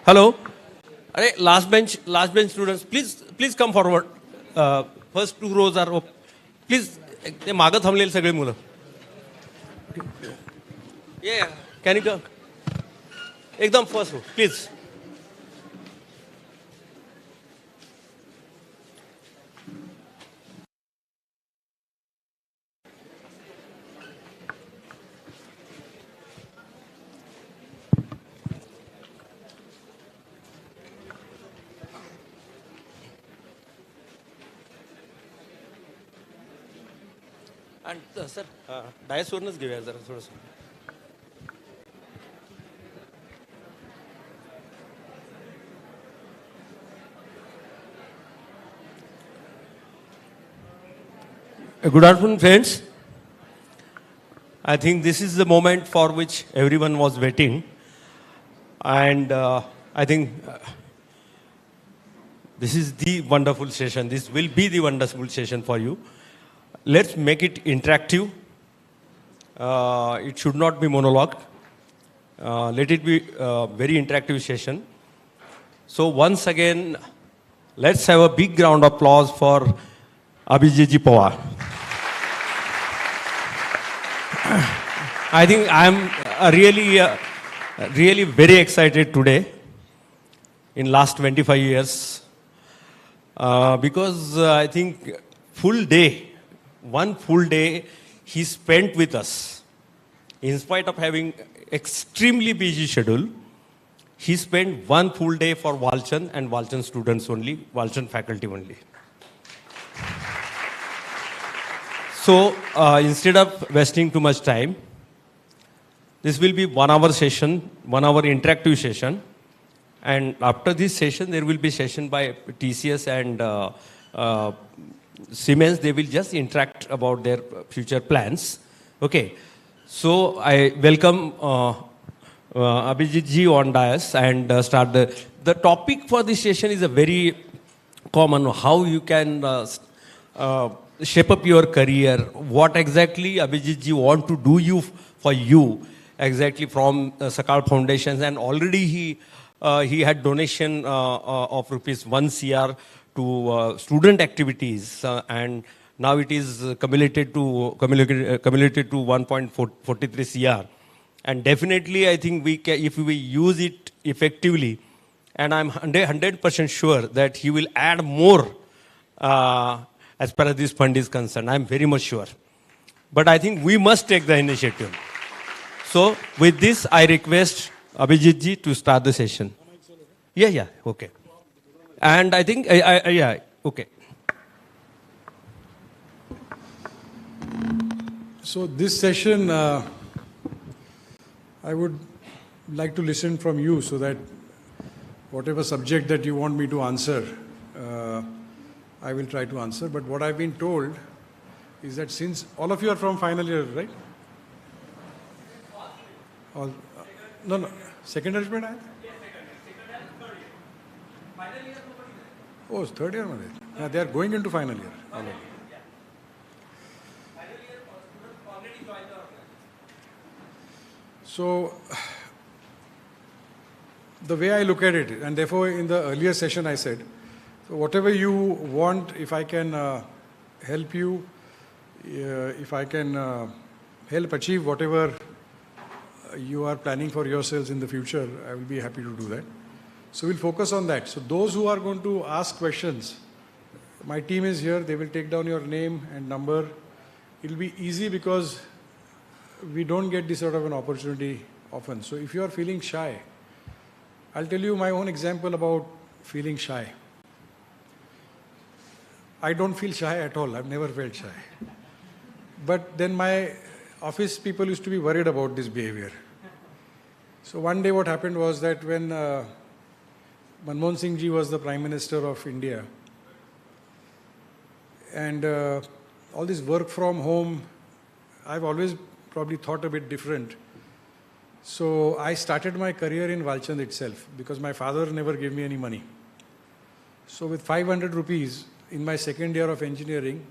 Hello. Arey, last bench students, please come forward. First two rows are open. Please, ते मागं थांबलेले सगळे मुलं. Yeah, can you come? एकदम first row, please. आणि सर डायसवरूनच घेऊया जरा थोडंसं. Good afternoon, friends. I think this is the moment for which everyone was waiting. And I think this is the wonderful session. This will be the wonderful session for you. Let's make it interactive. It should not be monologue. Let it be a very interactive session. So once again, let's have a big round of applause for Abhijit Pawar. I think I am really very excited today in last 25 years because I think one full day he spent with us. In spite of having extremely busy schedule, he spent one full day for Walchand and Walchand students only, Walchand faculty only. So instead of wasting too much time, this will be 1 hour session, 1 hour interactive session. And after this session, there will be session by TCS and Siemens. They will just interact about their future plans. Okay. So I welcome Abhijit ji on dais and start the topic for this session is a very common, how you can shape up your career, what exactly Abhijit ji want to do for you exactly from Sakal Foundations, and already he had donation of rupees 1 crore to student activities and now it is cumulated to 1.43 crore. And definitely I think if we use it effectively, and I'm 100% sure that he will add more as far as this fund is concerned. I'm very much sure. But I think we must take the initiative. So with this, I request Abhijit ji to start the session. Yeah, okay. And I think, yeah, okay. So this session, I would like to listen from you so that whatever subject that you want me to answer, I will try to answer. But what I've been told is that since all of you are from final year, right? No, second year mein aaya? Oh, third year. Yeah, they are going into final year. So, the way I look at it, and therefore in the earlier session I said, so whatever you want, if I can help you, if I can help achieve whatever you are planning for yourselves in the future, I will be happy to do that. So we'll focus on that. So those who are going to ask questions, my team is here, they will take down your name and number. It'll be easy because we don't get this sort of an opportunity often. So if you are feeling shy, I'll tell you my own example about feeling shy. I don't feel shy at all. I've never felt shy. But then my office people used to be worried about this behavior. So one day what happened was that when Manmohan Singh ji was the Prime Minister of India, and all this work from home, I've always probably thought a bit different. So I started my career in Walchand itself because my father never gave me any money. So with 500 rupees in my second year of engineering,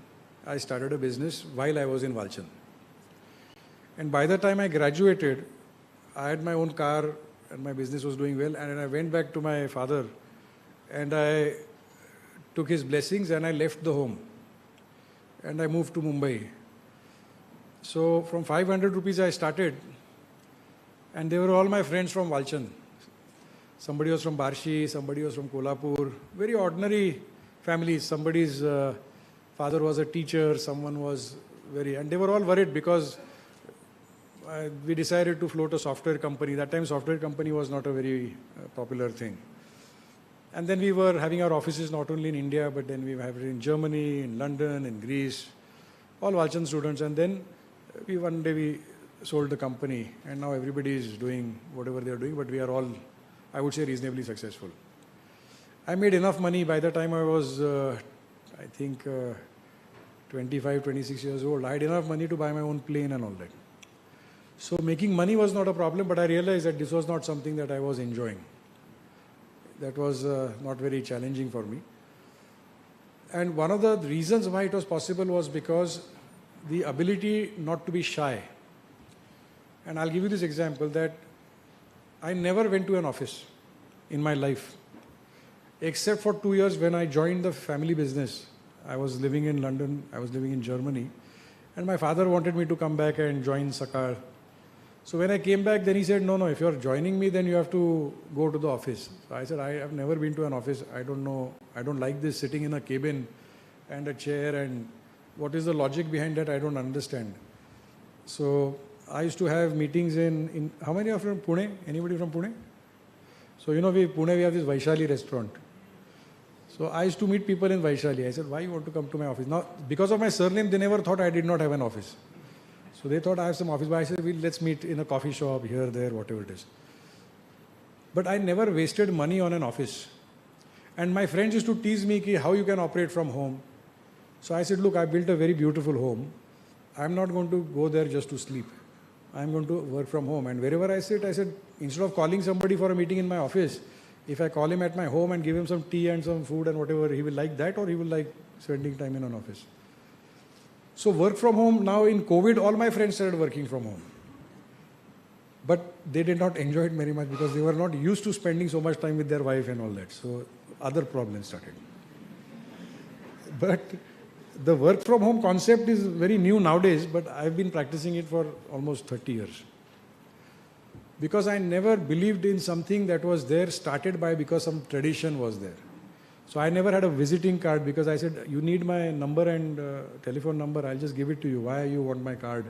I started a business while I was in Walchand. And by the time I graduated, I had my own car and my business was doing well. And then I went back to my father and I took his blessings and I left the home. And I moved to Mumbai. So from 500 rupees I started, and they were all my friends from Walchand. Somebody was from Barshi, somebody was from Kolhapur, very ordinary families. Somebody's father was a teacher, someone was and they were all worried because we decided to float a software company. That time software company was not a very popular thing. And then we were having our offices not only in India, but then we have it in Germany, in London, in Greece, all Walchand students. And then one day we sold the company, and now everybody is doing whatever they are doing, but we are all, I would say, reasonably successful. I made enough money by the time I was, I think, 25, 26 years old. I had enough money to buy my own plane and all that. So making money was not a problem, but I realized that this was not something that I was enjoying. That was not very challenging for me. And one of the reasons why it was possible was because the ability not to be shy. And I'll give you this example that I never went to an office in my life, except for 2 years when I joined the family business. I was living in London, I was living in Germany, and my father wanted me to come back and join Sakar. So when I came back, then he said, no, if you're joining me, then you have to go to the office. So I said, I have never been to an office. I don't know. I don't like this sitting in a cabin and a chair, and what is the logic behind that, I don't understand. So I used to have meetings in how many are from Pune? Anybody from Pune? So Pune we have this Vaishali restaurant. So I used to meet people in Vaishali. I said, why you want to come to my office? Now, because of my surname, they never thought I did not have an office. So they thought I have some office, but I said, let's meet in a coffee shop, here, there, whatever it is. But I never wasted money on an office. And my friends used to tease me how you can operate from home. So I said, look, I built a very beautiful home. I'm not going to go there just to sleep. I'm going to work from home. And wherever I sit, I said, instead of calling somebody for a meeting in my office, if I call him at my home and give him some tea and some food and whatever, he will like that, or he will like spending time in an office. So work from home, now in COVID, all my friends started working from home. But they did not enjoy it very much because they were not used to spending so much time with their wife and all that. So other problems started. But the work from home concept is very new nowadays, but I've been practicing it for almost 30 years. Because I never believed in something that was there, started by because some tradition was there. So I never had a visiting card because I said, you need my number and telephone number, I'll just give it to you. Why you want my card?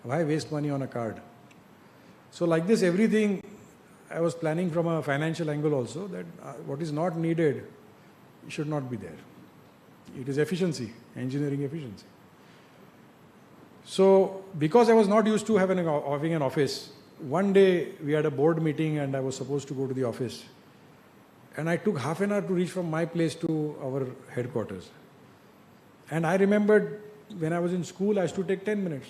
Why waste money on a card? So like this, everything I was planning from a financial angle also, that what is not needed should not be there. It is efficiency, engineering efficiency. So because I was not used to having an office, one day we had a board meeting and I was supposed to go to the office. And I took half an hour to reach from my place to our headquarters. And I remembered when I was in school, I used to take 10 minutes.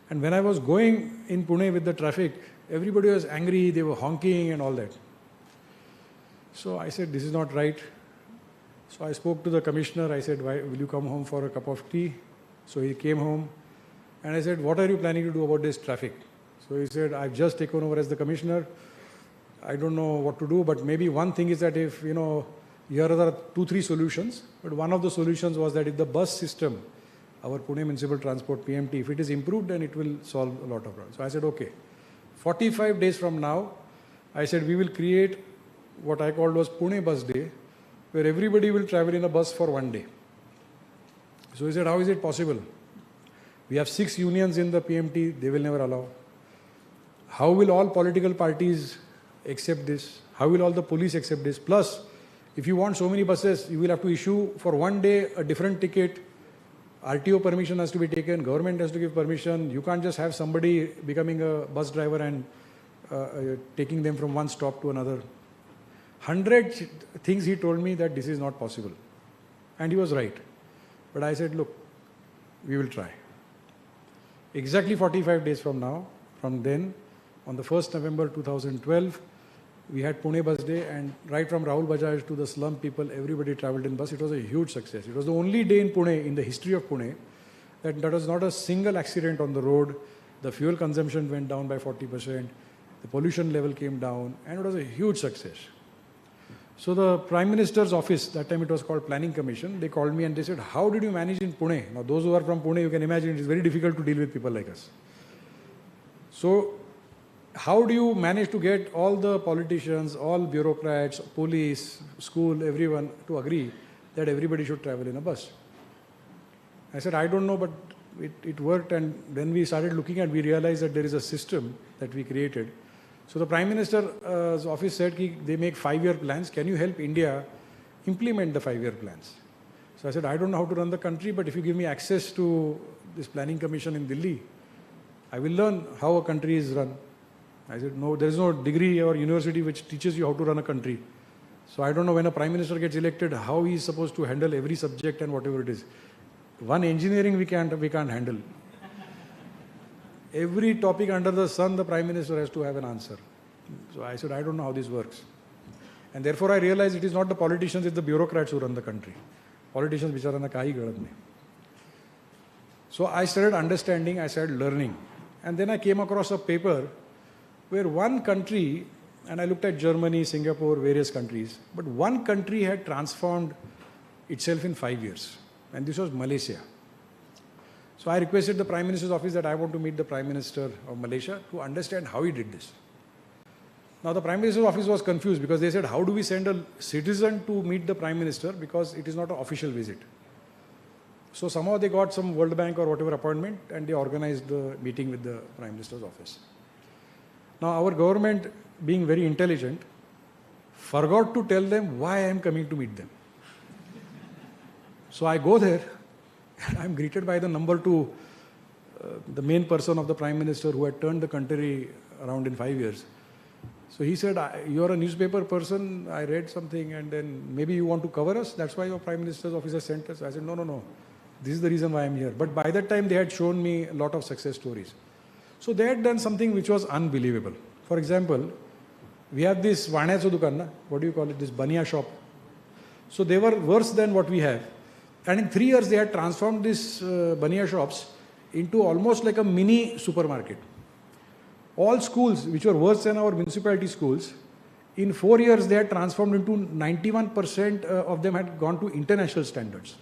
And when I was going in Pune with the traffic, everybody was angry, they were honking and all that. So I said, this is not right. So I spoke to the commissioner. I said, why will you come home for a cup of tea? So he came home. And I said, what are you planning to do about this traffic? So he said, I've just taken over as the commissioner. I don't know what to do, but maybe one thing is that if, here are 2-3 solutions. But one of the solutions was that if the bus system, our Pune Municipal Transport, PMT, if it is improved, then it will solve a lot of problems. So I said, okay. 45 days from now, I said, we will create what I called was Pune Bus Day, where everybody will travel in a bus for one day. So he said, how is it possible? We have 6 unions in the PMT, they will never allow. How will all political parties accept this? How will all the police accept this? Plus, if you want so many buses, you will have to issue for one day a different ticket. RTO permission has to be taken, government has to give permission. You can't just have somebody becoming a bus driver and taking them from one stop to another. 100 things he told me that this is not possible. And he was right. But I said, look, we will try. Exactly 45 days from now, from then, on the 1st November 2012, we had Pune Bus Day, and right from Rahul Bajaj to the slum people, everybody traveled in bus. It was a huge success. It was the only day in Pune, in the history of Pune, that there was not a single accident on the road. The fuel consumption went down by 40%. the pollution level came down, and it was a huge success. So the Prime Minister's office, that time it was called Planning Commission, they called me and they said, how did you manage in Pune? Now those who are from Pune, you can imagine it is very difficult to deal with people like us. So how do you manage to get all the politicians, all bureaucrats, police, school, everyone to agree that everybody should travel in a bus? I said, I don't know, but it worked. And when we started looking at, we realized that there is a system that we created. So the Prime Minister's office said they make 5-year plans. Can you help India implement the 5-year plans? So I said, I don't know how to run the country, but if you give me access to this planning commission in Delhi, I will learn how a country is run. I said, no, there is no degree or university which teaches you how to run a country. So I don't know when a Prime Minister gets elected, how he is supposed to handle every subject and whatever it is. One engineering we can't handle. Every topic under the sun, the Prime Minister has to have an answer. So I said, I don't know how this works. And therefore I realized it is not the politicians, it's the bureaucrats who run the country. Politicians bicharana kahi galat nahi. So I started understanding, I started learning. And then I came across a paper where one country, and I looked at Germany, Singapore, various countries, but one country had transformed itself in 5 years. And this was Malaysia. So I requested the Prime Minister's office that I want to meet the Prime Minister of Malaysia to understand how he did this. Now the Prime Minister's office was confused because they said, how do we send a citizen to meet the Prime Minister, because it is not an official visit. So somehow they got some World Bank or whatever appointment and they organized the meeting with the Prime Minister's office. Now our government, being very intelligent, forgot to tell them why I am coming to meet them. So I go there and I am greeted by the number 2, the main person of the Prime Minister who had turned the country around in 5 years. So he said, you are a newspaper person, I read something, and then maybe you want to cover us, that's why your Prime Minister's office has sent us. I said, no, this is the reason why I am here. But by that time they had shown me a lot of success stories. So they had done something which was unbelievable. For example, we have this Vanyacho Dukan, what do you call it, this Bania shop. So they were worse than what we have. And in 3 years they had transformed these Bania shops into almost like a mini supermarket. All schools which were worse than our municipality schools, in 4 years they had transformed into 91% of them had gone to international standards.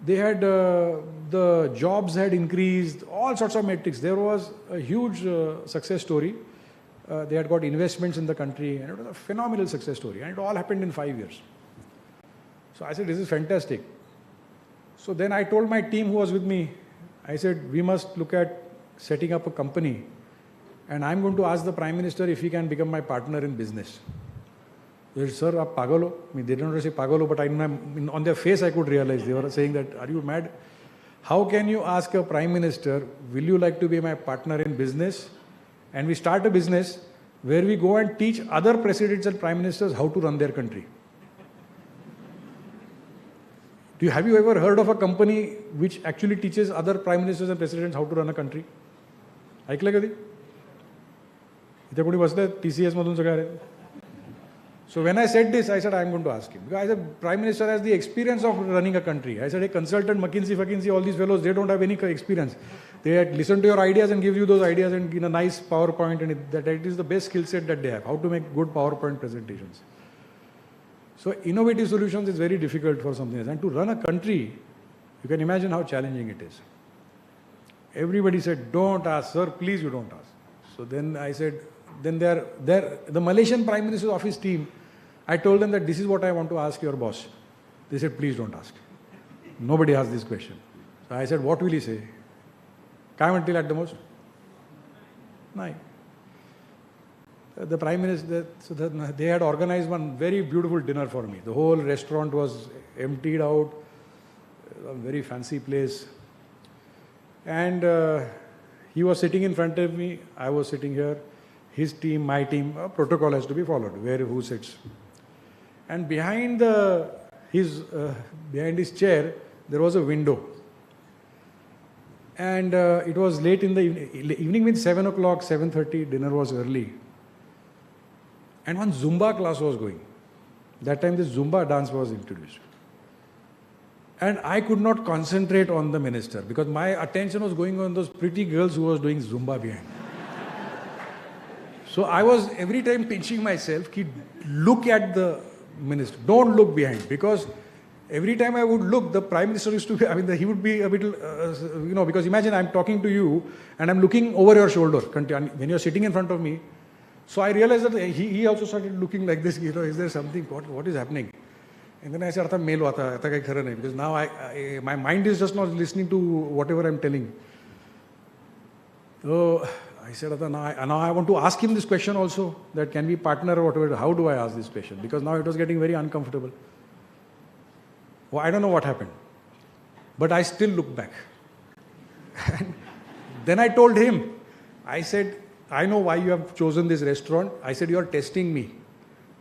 They had, the jobs had increased, all sorts of metrics. There was a huge success story. They had got investments in the country, and it was a phenomenal success story. And it all happened in 5 years. So I said, this is fantastic. So then I told my team who was with me, I said, we must look at setting up a company, and I'm going to ask the Prime Minister if he can become my partner in business. They said, sir, aap pagal ho? I mean, they didn't say pagal ho, but on their face I could realize they were saying that, are you mad? How can you ask a Prime Minister, will you like to be my partner in business? And we start a business where we go and teach other presidents and prime ministers how to run their country. Have you ever heard of a company which actually teaches other prime ministers and presidents how to run a country? ऐकलं कधी? इथे कोणी बसलं TCS मधून सगळे. So when I said this, I said I am going to ask him. Because I said, Prime Minister has the experience of running a country. I said, a consultant, McKinsey, all these fellows, they don't have any experience. They had listened to your ideas and give you those ideas and in a nice PowerPoint, and that it is the best skill set that they have, how to make good PowerPoint presentations. So innovative solutions is very difficult for something else. And to run a country, you can imagine how challenging it is. Everybody said, don't ask, sir, please you don't ask. So then I said, then the Malaysian Prime Minister's office team, I told them that this is what I want to ask your boss. They said, please don't ask. Nobody asked this question. So I said, what will he say? काय म्हणतील at the most? No. The Prime Minister, they had organized one very beautiful dinner for me. The whole restaurant was emptied out, a very fancy place. And he was sitting in front of me, I was sitting here. His team, my team, a protocol has to be followed, who sits. And behind his chair, there was a window. And it was late in the evening, means 7 o'clock, 7:30, dinner was early. And one Zumba class was going. That time this Zumba dance was introduced. And I could not concentrate on the minister because my attention was going on those pretty girls who was doing Zumba behind. So I was every time pinching myself, ki look at the minister, don't look behind, because every time I would look, the prime minister used to be, he would be a bit, because imagine I'm talking to you and I'm looking over your shoulder when you're sitting in front of me. So I realized that he also started looking like this, is there something, what is happening? And then I said, because now my mind is just not listening to whatever I'm telling. So I said, now I want to ask him this question also, that can we partner or whatever. How do I ask this question? Because now it was getting very uncomfortable. Well, I don't know what happened. But I still look back. And then I told him, I said, I know why you have chosen this restaurant. I said, you are testing me.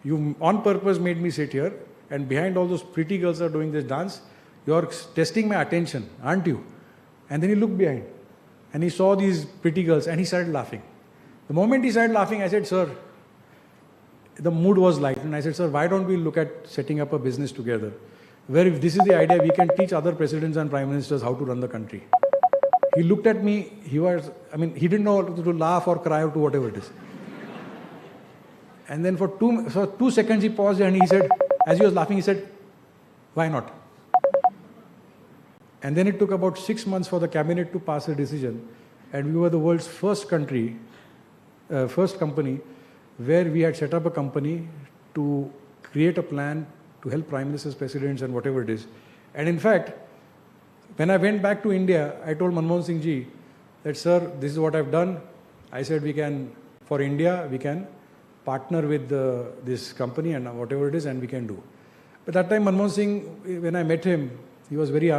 You on purpose made me sit here, and behind all those pretty girls are doing this dance. You are testing my attention, aren't you? And then he looked behind. And he saw these pretty girls and he started laughing. The moment he started laughing, I said, sir, the mood was light. And I said, sir, why don't we look at setting up a business together? Where if this is the idea, we can teach other presidents and prime ministers how to run the country. He looked at me, he didn't know to laugh or cry or to whatever it is. And then for 2 seconds he paused and he said, as he was laughing, he said, why not? And then it took about 6 months for the cabinet to pass a decision. And we were the world's first company where we had set up a company to create a plan to help prime ministers, presidents and whatever it is. And in fact, when I went back to India, I told Manmohan Singh ji that, sir, this is what I've done. I said, for India, we can partner with this company and whatever it is, and we can do. But that time, Manmohan Singh, when I met him, he was very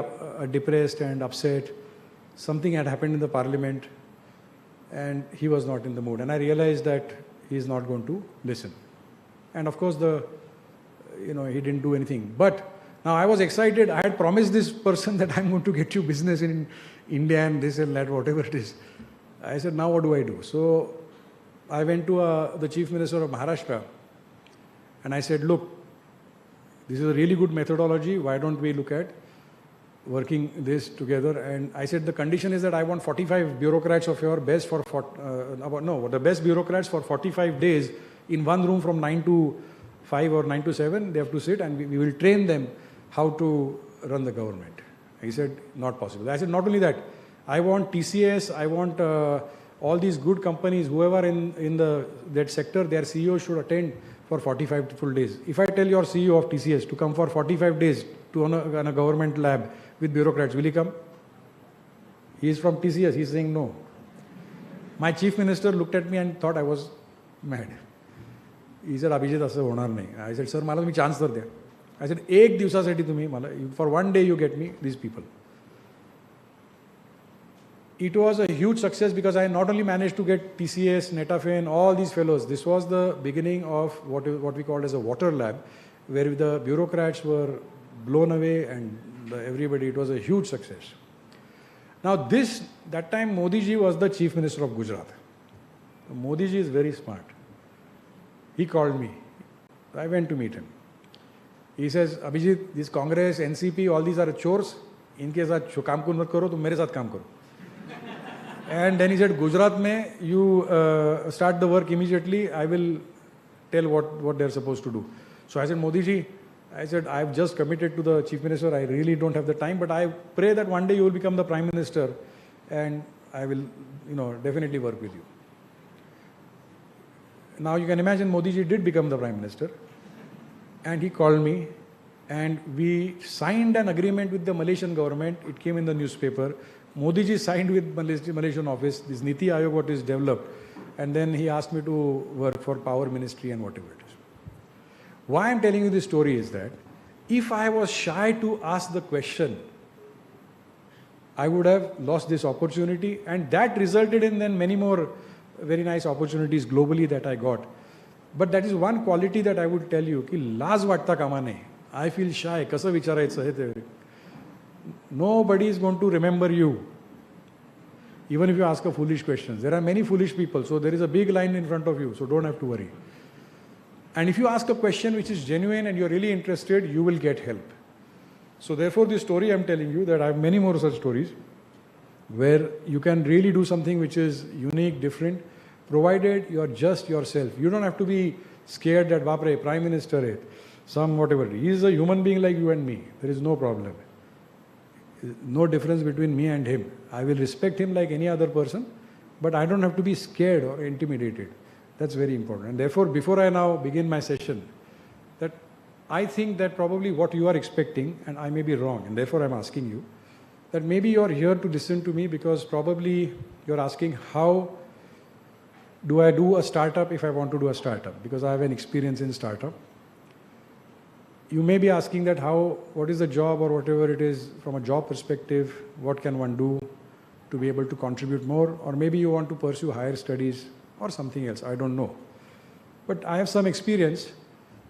depressed and upset. Something had happened in the parliament and he was not in the mood. And I realized that he is not going to listen. And of course, he didn't do anything. But now I was excited. I had promised this person that I'm going to get you business in India and this and that, whatever it is. I said, now what do I do? So I went to the Chief Minister of Maharashtra and I said, look, this is a really good methodology. Why don't we look at working this together? And I said, the condition is that I want 45 bureaucrats of your best the best bureaucrats for 45 days in one room from 9 to 5 or 9 to 7. They have to sit and we will train them how to run the government. He said, not possible. I said, not only that, I want TCS, I want all these good companies, whoever in that sector, their CEO should attend for 45 full days. If I tell your CEO of TCS to come for 45 days to on a government lab with bureaucrats, will he come? He is from TCS. He is saying no. My chief minister looked at me and thought I was mad. He said, Abhijit, asa honar nahi. I said, sir, mala tumhi chance tar dya. I said, ek divsasati tumhi, for one day you get me these people. It was a huge success because I not only managed to get TCS, Netafin, all these fellows. This was the beginning of what we called as a water lab, where the bureaucrats were blown away and everybody. It was a huge success. Now that time Modi ji was the Chief Minister of Gujarat. Modi ji is very smart. He called me. I went to meet him. He says, Abhijit, this Congress, NCP, all these are chores. इनके साथ काम को मत करो, तुम मेरे साथ काम करो. And then he said, Gujarat mein, you start the work immediately. I will tell what they're supposed to do. So I said, Modi ji, I said, I've just committed to the Chief Minister. I really don't have the time, but I pray that one day you will become the Prime Minister and I will, definitely work with you. Now you can imagine Modi ji did become the Prime Minister and he called me and we signed an agreement with the Malaysian government. It came in the newspaper. Modi ji signed with Malaysian office, this Niti Aayog what is developed, and then he asked me to work for Power Ministry and whatever it is. Why I'm telling you this story is that if I was shy to ask the question, I would have lost this opportunity, and that resulted in then many more very nice opportunities globally that I got. But that is one quality that I would tell you, ki laaz vatta kama nahi. I feel shy. Kasa vicharaयचं हे ते. Nobody is going to remember you, even if you ask a foolish question. There are many foolish people, so there is a big line in front of you, so don't have to worry. And if you ask a question which is genuine and you're really interested, you will get help. So therefore, this story I'm telling you, that I have many more such stories, where you can really do something which is unique, different, provided you're just yourself. You don't have to be scared that Bapre, Prime Minister, hai, some whatever. He is a human being like you and me. There is no problem. No difference between me and him. I will respect him like any other person, but I don't have to be scared or intimidated. That's very important. And therefore, before I now begin my session, that I think that probably what you are expecting, and I may be wrong, and therefore I'm asking you, that maybe you're here to listen to me because probably you're asking how do I do a startup if I want to do a startup, because I have an experience in startup. You may be asking that what is the job or whatever it is from a job perspective, what can one do to be able to contribute more, or maybe you want to pursue higher studies or something else, I don't know. But I have some experience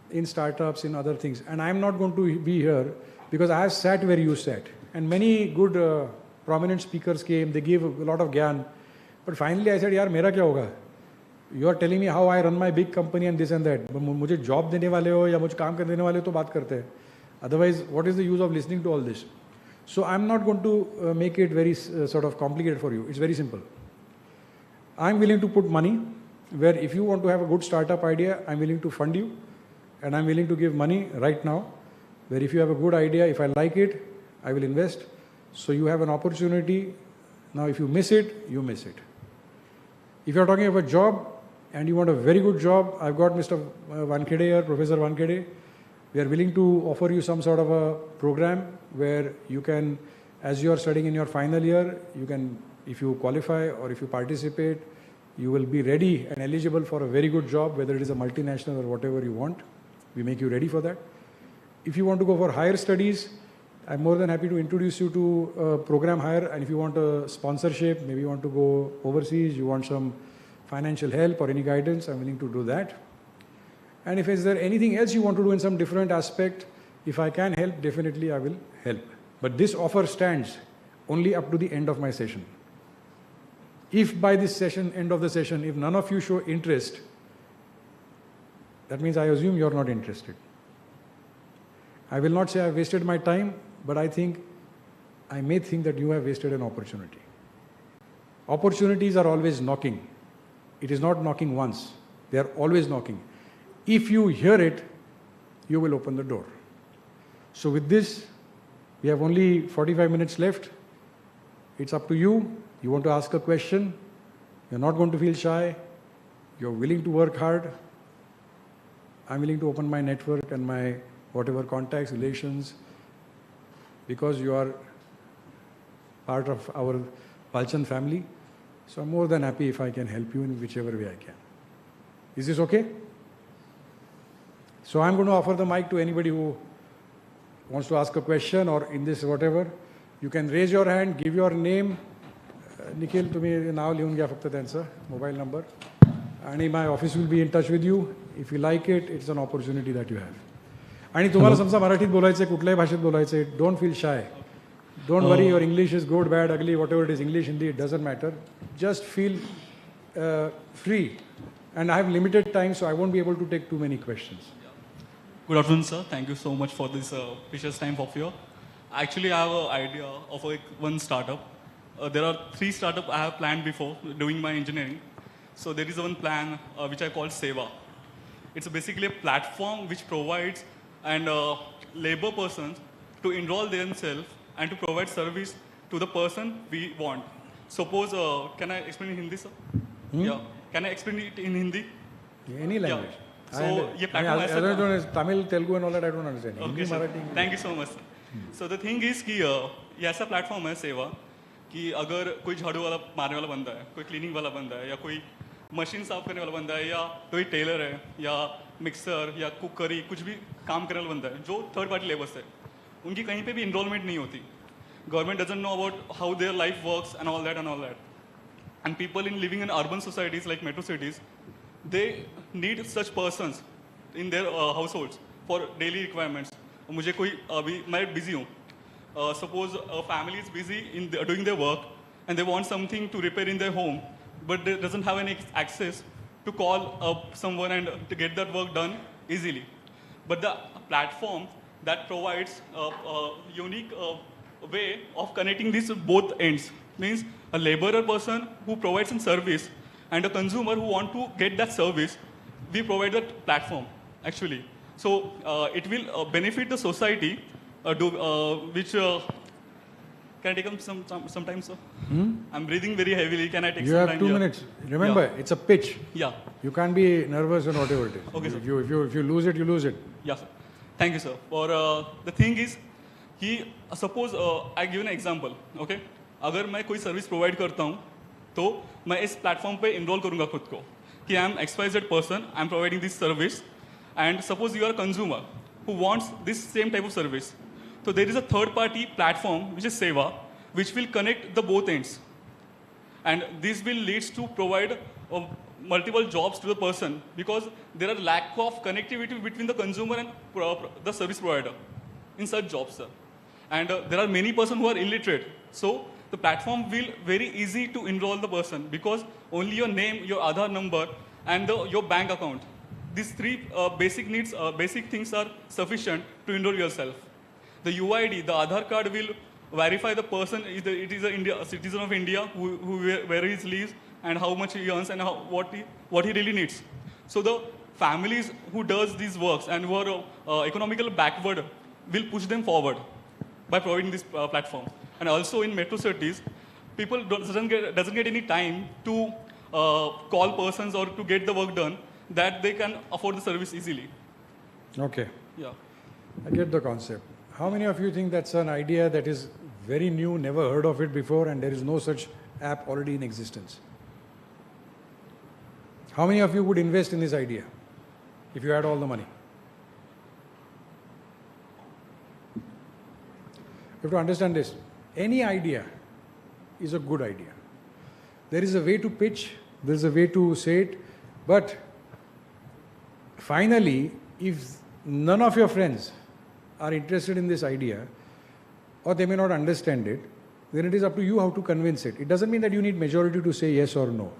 in startups, in other things, and I'm not going to be here because I have sat where you sat. And many good prominent speakers came, they gave a lot of gyan, but finally I said, yaar, mera kya hoga? You are telling me how I run my big company and this and that. मुझे job देने वाले हो या मुझे काम करने देने वाले हो तो बात करते हैं. Otherwise, what is the use of listening to all this? So I'm not going to make it very sort of complicated for you. It's very simple. I'm willing to put money where if you want to have a good startup idea, I'm willing to fund you, and I'm willing to give money right now. Where if you have a good idea, if I like it, I will invest. So you have an opportunity. Now, if you miss it, you miss it. If you're talking about a job and you want a very good job, I've got Mr. Wankhede here, Professor Wankhede. We are willing to offer you some sort of a program where you can, as you are studying in your final year, you can, if you qualify or if you participate, you will be ready and eligible for a very good job, whether it is a multinational or whatever you want. We make you ready for that. If you want to go for higher studies, I'm more than happy to introduce you to a program higher. And if you want a sponsorship, maybe you want to go overseas, you want some financial help or any guidance, I'm willing to do that. And if is there anything else you want to do in some different aspect, if I can help, definitely I will help. But this offer stands only up to the end of my session. If by this session, end of the session, if none of you show interest, that means I assume you're not interested. I will not say I've wasted my time, but I may think that you have wasted an opportunity. Opportunities are always knocking. It is not knocking once. They are always knocking. If you hear it, you will open the door. So with this, we have only 45 minutes left. It's up to you. You want to ask a question. You're not going to feel shy. You're willing to work hard. I'm willing to open my network and my whatever contacts, relations, because you are part of our Palchand family. So I'm more than happy if I can help you in whichever way I can. Is this okay? So I'm going to offer the mic to anybody who wants to ask a question or in this whatever. You can raise your hand, give your name. Nikhil, तुम्ही नाव लिहून घ्या फक्त त्यांचं, mobile number. आणि my office will be in touch with you. If you like it, it's an opportunity that you have. आणि तुम्हाला समजा मराठीत बोलायचं आहे, कुठल्याही भाषेत बोलायचं आहे, don't feel shy. Don't worry, your English is good, bad, ugly, whatever it is, English, Hindi, it doesn't matter. Just feel free. And I have limited time, so I won't be able to take too many questions. Good afternoon, sir. Thank you so much for this precious time of yours. Actually, I have an idea of one startup. There are 3 startups I have planned before doing my engineering. So there is one plan which I call Seva. It's basically a platform which provides and labor persons to enroll themselves and to provide service to the person we want. Suppose, can I explain in Hindi, sir? Yeah. Can I explain it in Hindi? Any language. Yeah. So, ये platform I don't know, Tamil, Telugu and all that, I don't understand. Okay, Hindi, sir. Marathi. Thank you so much, sir. So the thing is कि ये ऐसा platform है सेवा कि अगर कोई झाड़ू वाला मारने वाला बंदा है, कोई क्लीनिंग वाला बंदा है, या कोई मशीन साफ करने वाला बंदा है, या कोई टेलर है, या मिक्सर या कुकरी कुछ भी काम करने वाला बंदा है जो थर्ड पार्टी लेबर्स है, उनकी कहीं पे भी इनरोलमेंट नहीं होती. Government doesn't know about how their life works and all that and all that. And people living in urban societies like metro cities, they need such persons in their households for daily requirements. मुझे कोई अभी मैं busy हूँ. Suppose a family is busy in doing their work and they want something to repair in their home, but they doesn't have any access to call up someone and to get that work done easily. But the platform that provides a unique way of connecting these both ends means a laborer person who provides a service and a consumer who want to get that service, we provide that platform actually. So it will benefit the society, which can I take some time, sir? I'm breathing very heavily. Can I take You some have time? 2 Yeah. minutes. Remember, it's a pitch. Yeah. You can't be nervous and whatever it is. Okay, sir. If you lose it, you lose it. Yeah, sir. Thank you, sir. For the thing is, suppose I give an example, okay? अगर मैं कोई service provide करता हूँ, तो मैं इस platform पे enrol करूँगा खुद को कि I am XYZ person, I am providing this service, and suppose you are a consumer who wants this same type of service. So there is a third-party platform which is Seva, which will connect the both ends, and this will leads to provide multiple jobs to the person because there are lack of connectivity between the consumer and the service provider in such jobs, sir. And there are many persons who are illiterate, so the platform will very easy to enroll the person because only your name, your Aadhaar number, and your bank account. These three basic needs, basic things are sufficient to enroll yourself. The UID, the Aadhaar card will verify the person, it is a citizen of India, where he lives, and how much he earns, and what he really needs. So the families who does these works and who are economically backward will push them forward by providing this platform. And also in metro cities, people doesn't get any time to call persons or to get the work done that they can afford the service easily. Okay. Yeah. I get the concept. How many of you think that's an idea that is very new, never heard of it before, and there is no such app already in existence? How many of you would invest in this idea if you had all the money? You have to understand this. Any idea is a good idea. There is a way to pitch, there is a way to say it, but finally, if none of your friends are interested in this idea, or they may not understand it, then it is up to you how to convince it. It doesn't mean that you need majority to say yes or no.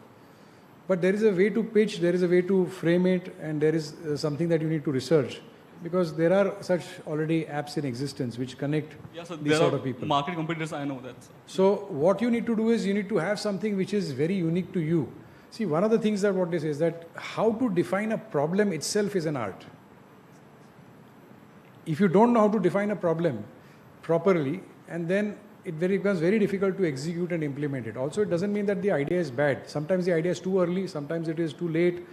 But there is a way to pitch, there is a way to frame it, and there is something that you need to research. Because there are such already apps in existence which connect So these there sort are of people. market competitors, I know that, sir. So what you need to do is you need to have something which is very unique to you. See, one of the things that what they say is that how to define a problem itself is an art. If you don't know how to define a problem properly, and then it becomes very difficult to execute and implement it. Also, it doesn't mean that the idea is bad. Sometimes the idea is too early, sometimes it is too late,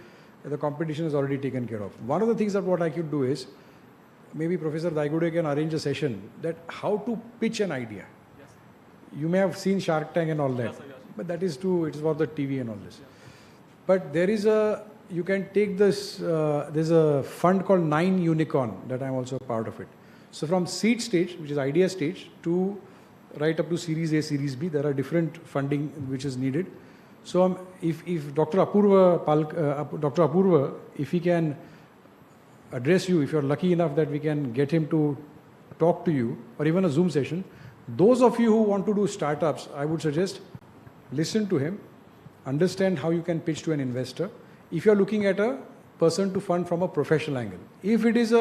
the competition is already taken care of. One of the things that what I could do is, maybe Professor Daigude can arrange a session that how to pitch an idea. Yes. You may have seen Shark Tank and all that, Yes, sir, yes. but that is too, it is for the TV and all this. But there is you can take this, there's a fund called 9 Unicorn that I'm also part of it. So from seed stage, which is idea stage, to right up to Series A, Series B, there are different funding which is needed. So if Dr. Apurva, if he can address you, if you're lucky enough that we can get him to talk to you, or even a Zoom session, those of you who want to do startups, I would suggest listen to him, understand how you can pitch to an investor. If you're looking at a person to fund from a professional angle, if it is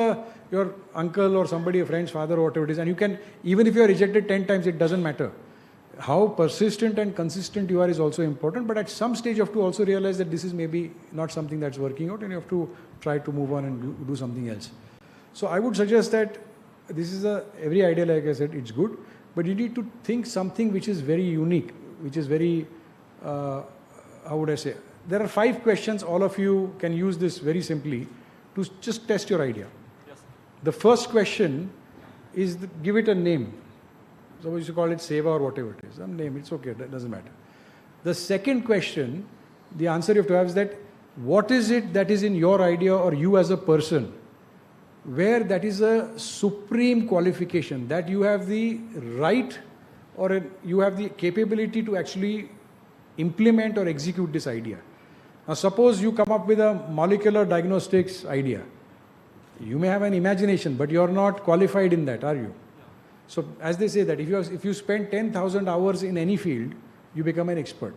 your uncle or somebody, a friend's father or whatever it is, and you can, even if you are rejected 10 times, it doesn't matter. How persistent and consistent you are is also important, but at some stage you have to also realize that this is maybe not something that's working out and you have to try to move on and do something else. So I would suggest that this is every idea, like I said, it's good, but you need to think something which is very unique, which is very, how would I say, there are 5 questions, all of you can use this very simply to just test your idea. Yes. The first question is give it a name. Suppose you call it Seva or whatever it is, some name, it's okay, that doesn't matter. The second question, the answer you have to have is that what is it that is in your idea or you as a person, where that is a supreme qualification, that you have the right or you have the capability to actually implement or execute this idea. Now suppose you come up with a molecular diagnostics idea. You may have an imagination, but you are not qualified in that, are you? So as they say that if you spend 10,000 hours in any field, you become an expert.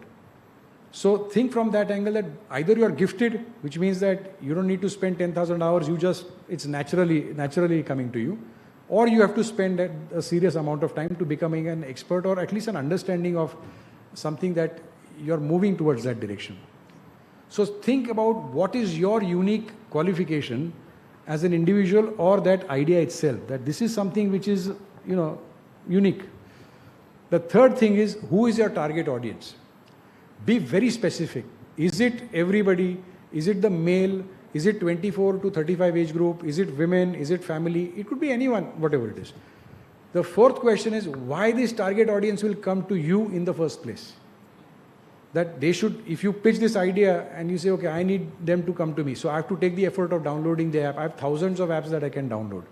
So think from that angle that either you are gifted, which means that you don't need to spend 10,000 hours, it's naturally coming to you, or you have to spend a serious amount of time to becoming an expert or at least an understanding of something that you're moving towards that direction. So think about what is your unique qualification as an individual or that idea itself, that this is something which is, unique. The third thing is, who is your target audience? Be very specific. Is it everybody? Is it the male? Is it 24 to 35 age group? Is it women? Is it family? It could be anyone, whatever it is. The fourth question is, why this target audience will come to you in the first place? That they should, if you pitch this idea and you say, okay, I need them to come to me, so I have to take the effort of downloading the app. I have thousands of apps that I can download.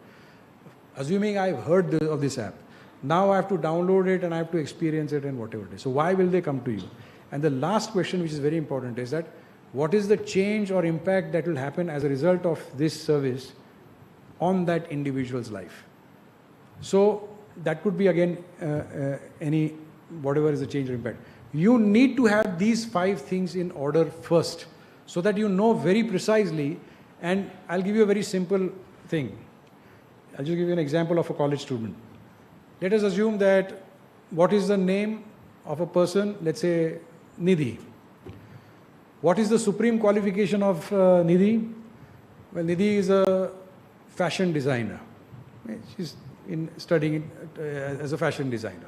Assuming I've heard of this app, now I have to download it and I have to experience it and whatever it is. So why will they come to you? And the last question, which is very important, is that what is the change or impact that will happen as a result of this service on that individual's life? So that could be again whatever is the change or impact. You need to have these 5 things in order first, so that you know very precisely. And I'll give you a very simple thing. I'll just give you an example of a college student. Let us assume that what is the name of a person, let's say Nidhi. What is the supreme qualification of Nidhi? Well, Nidhi is a fashion designer. She's studying as a fashion designer.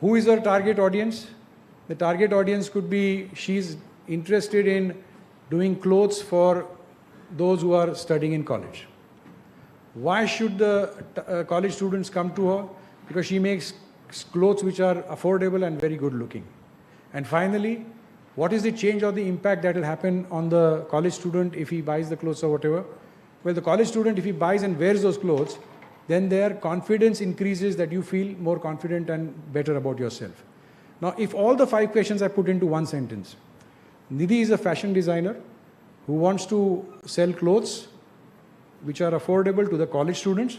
Who is her target audience? The target audience could be, she's interested in doing clothes for those who are studying in college. Why should the college students come to her? Because she makes clothes which are affordable and very good looking. And finally, what is the change or the impact that will happen on the college student if he buys the clothes or whatever? Well, the college student, if he buys and wears those clothes, then their confidence increases, that you feel more confident and better about yourself. Now, if all the 5 questions are put into one sentence, Nidhi is a fashion designer who wants to sell clothes which are affordable to the college students,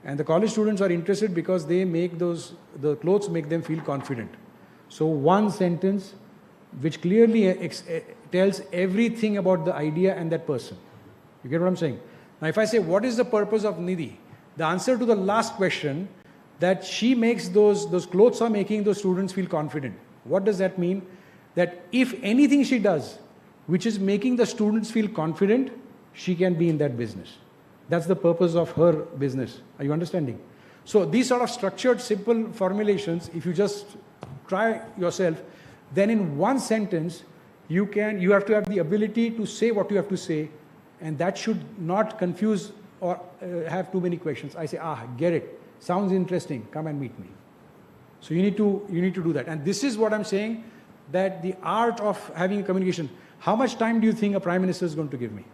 and the college students are interested because they make the clothes make them feel confident. So one sentence which clearly tells everything about the idea and that person. You get what I'm saying? Now, if I say, what is the purpose of Nidhi? The answer to the last question, that she makes those clothes are making those students feel confident. What does that mean? That if anything she does, which is making the students feel confident, she can be in that business. That's the purpose of her business. Are you understanding? So these sort of structured, simple formulations, if you just try yourself, then in one sentence, you have to have the ability to say what you have to say, and that should not confuse or have too many questions. I say, get it. Sounds interesting. Come and meet me. So you need to do that. And this is what I'm saying, that the art of having communication. How much time do you think a Prime Minister is going to give me?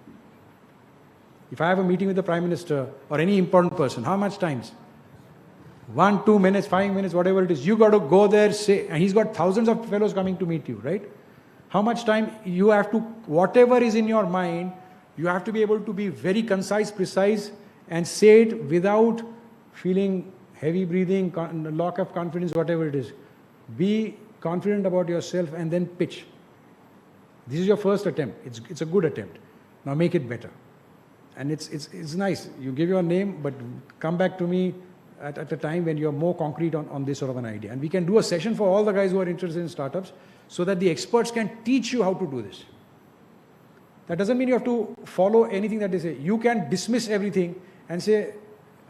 If I have a meeting with the Prime Minister or any important person, how much time? 1, 2 minutes, 5 minutes, whatever it is. You got to go there, say, and he's got thousands of fellows coming to meet you, right? How much time you have to, whatever is in your mind, you have to be able to be very concise, precise, and say it without feeling heavy breathing, lack of confidence, whatever it is. Be confident about yourself and then pitch. This is your first attempt. It's a good attempt. Now make it better. And it's nice. You give your name, but come back to me at a time when you're more concrete on this sort of an idea. And we can do a session for all the guys who are interested in startups so that the experts can teach you how to do this. That doesn't mean you have to follow anything that they say. You can dismiss everything and say,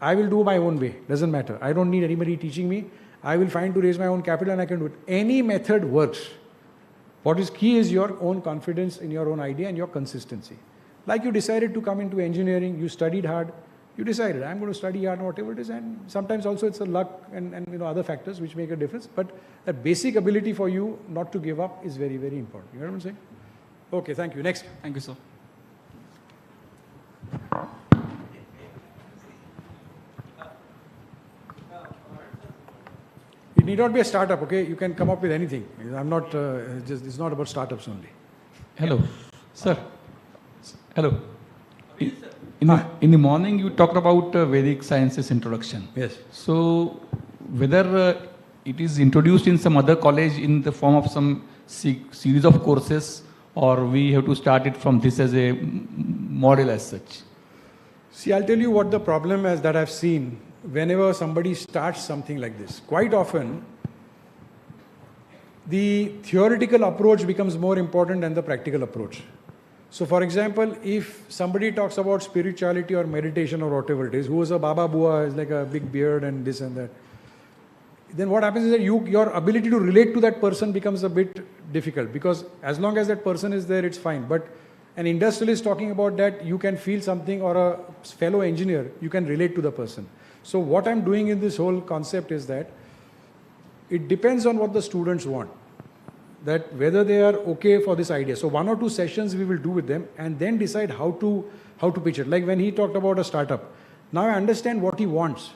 I will do my own way. Doesn't matter. I don't need anybody teaching me. I will find to raise my own capital and I can do it. Any method works. What is key is your own confidence in your own idea and your consistency. Like you decided to come into engineering, you studied hard, you decided, I'm going to study hard, whatever it is, and sometimes also it's a luck and other factors which make a difference, but that basic ability for you not to give up is very, very important. You know what I'm saying? Okay, thank you. Next. Thank you, sir. It need not be a startup, okay? You can come up with anything. I'm not, it's not about startups only. Hello, sir. Hello. In the morning, you talked about Vedic sciences introduction. Yes. So, whether it is introduced in some other college in the form of some series of courses, or we have to start it from this as a model as such? See, I'll tell you what the problem is that I've seen whenever somebody starts something like this. Quite often, the theoretical approach becomes more important than the practical approach. So, for example, if somebody talks about spirituality or meditation or whatever it is, who is a Baba Bua, is like a big beard and this and that, then what happens is that your ability to relate to that person becomes a bit difficult, because as long as that person is there, it's fine. But an industrialist talking about that, you can feel something, or a fellow engineer, you can relate to the person. So what I'm doing in this whole concept is that it depends on what the students want, that whether they are okay for this idea. So 1 or 2 sessions we will do with them and then decide how to pitch it. Like when he talked about a startup, now I understand what he wants,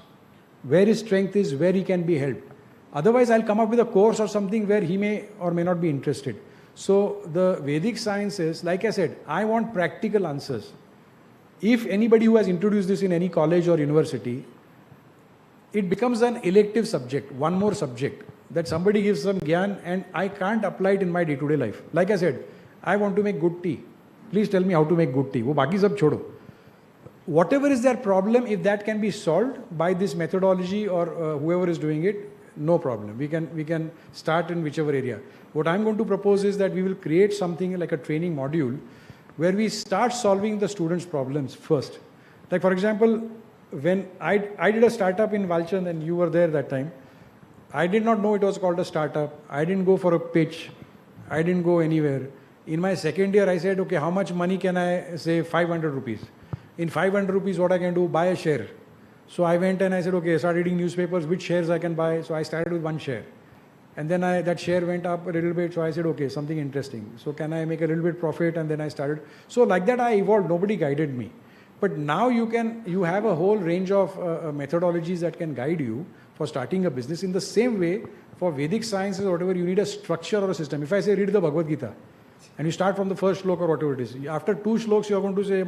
where his strength is, where he can be helped. Otherwise, I'll come up with a course or something where he may or may not be interested. So the Vedic sciences, like I said, I want practical answers. If anybody who has introduced this in any college or university, it becomes an elective subject, one more subject, that somebody gives some gyan and I can't apply it in my day-to-day life. Like I said, I want to make good tea. Please tell me how to make good tea. वो बाकी सब छोड़ो. Whatever is their problem, if that can be solved by this methodology or whoever is doing it, no problem. We can start in whichever area. What I'm going to propose is that we will create something like a training module where we start solving the students' problems first. Like for example, when I did a startup in Valchand and you were there that time, I did not know it was called a startup. I didn't go for a pitch. I didn't go anywhere. In my second year, I said, okay, how much money can I say? 500 rupees. In 500 rupees, what I can do? Buy a share. So I went and I said, okay, start reading newspapers, which shares I can buy. So I started with 1 share. And then that share went up a little bit. So I said, okay, something interesting. So can I make a little bit profit? And then I started. So like that, I evolved. Nobody guided me. But now you have a whole range of methodologies that can guide you for starting a business. In the same way, for Vedic sciences or whatever, you need a structure or a system. If I say read the Bhagavad Gita, and you start from the first slok or whatever it is, after 2 shloks you are going to say,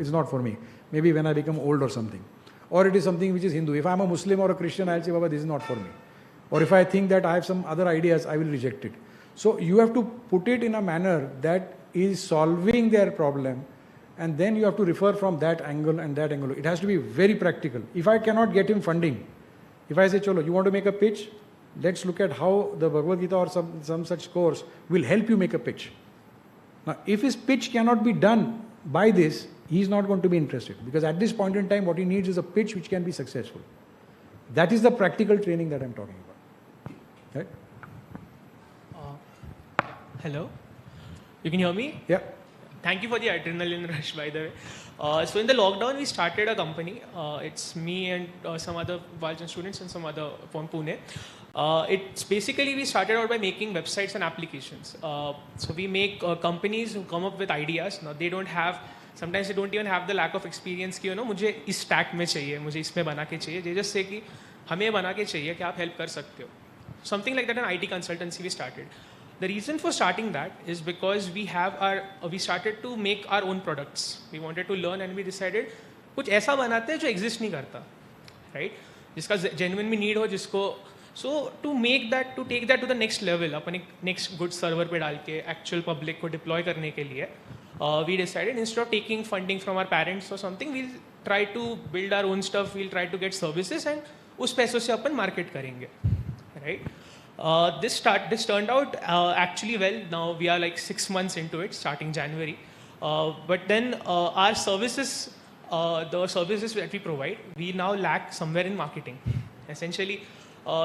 it's not for me. Maybe when I become old or something. Or it is something which is Hindu. If I am a Muslim or a Christian, I'll say, Baba, this is not for me. Or if I think that I have some other ideas, I will reject it. So you have to put it in a manner that is solving their problem, and then you have to refer from that angle and that angle. It has to be very practical. If I cannot get him funding, if I say, Cholo, you want to make a pitch? Let's look at how the Bhagavad Gita or some such course will help you make a pitch. Now, if his pitch cannot be done by this, he is not going to be interested. Because at this point in time, what he needs is a pitch which can be successful. That is the practical training that I'm talking about. Right? Hello? You can hear me? Yeah. Thank you for the adrenaline rush, by the way. So in the lockdown, we started a company. It's me and some other Valchand students and some other from Pune. It's basically, we started out by making websites and applications. So we make companies who come up with ideas. Now they don't have, sometimes they don't even have the lack of experience कि मुझे इस stack में चाहिए, मुझे इसमें बना के चाहिए. They just say कि हमें बना के चाहिए, क्या आप help कर सकते हो? Something like that, an IT consultancy we started. The reason for starting that is because we started to make our own products. We wanted to learn and we decided कुछ ऐसा बनाते हैं जो exist नहीं करता, right? जिसका genuine में need हो, जिसको so to make that, to take that to the next level, अपन एक next good server पे डाल के actual public को deploy करने के लिए, we decided instead of taking funding from our parents or something, we'll try to build our own stuff. We'll try to get services and उस पैसों से अपन market करेंगे, right? This turned out actually well. Now we are like 6 months into it, starting January. But then our services, the services that we provide, we now lack somewhere in marketing. Essentially,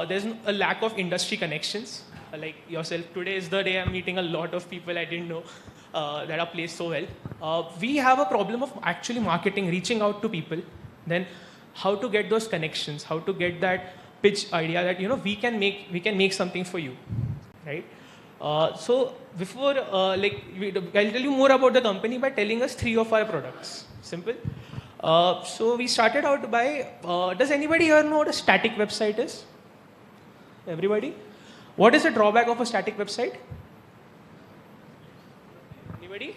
there's a lack of industry connections. Like yourself, today is the day I'm meeting a lot of people I didn't know that are placed so well. We have a problem of actually marketing, reaching out to people. Then how to get those connections, how to get that pitch idea that we can make something for you, right? So before I'll tell you more about the company by telling us 3 of our products. Simple. So we started out by does anybody here know what a static website is? Everybody? What is the drawback of a static website? Anybody?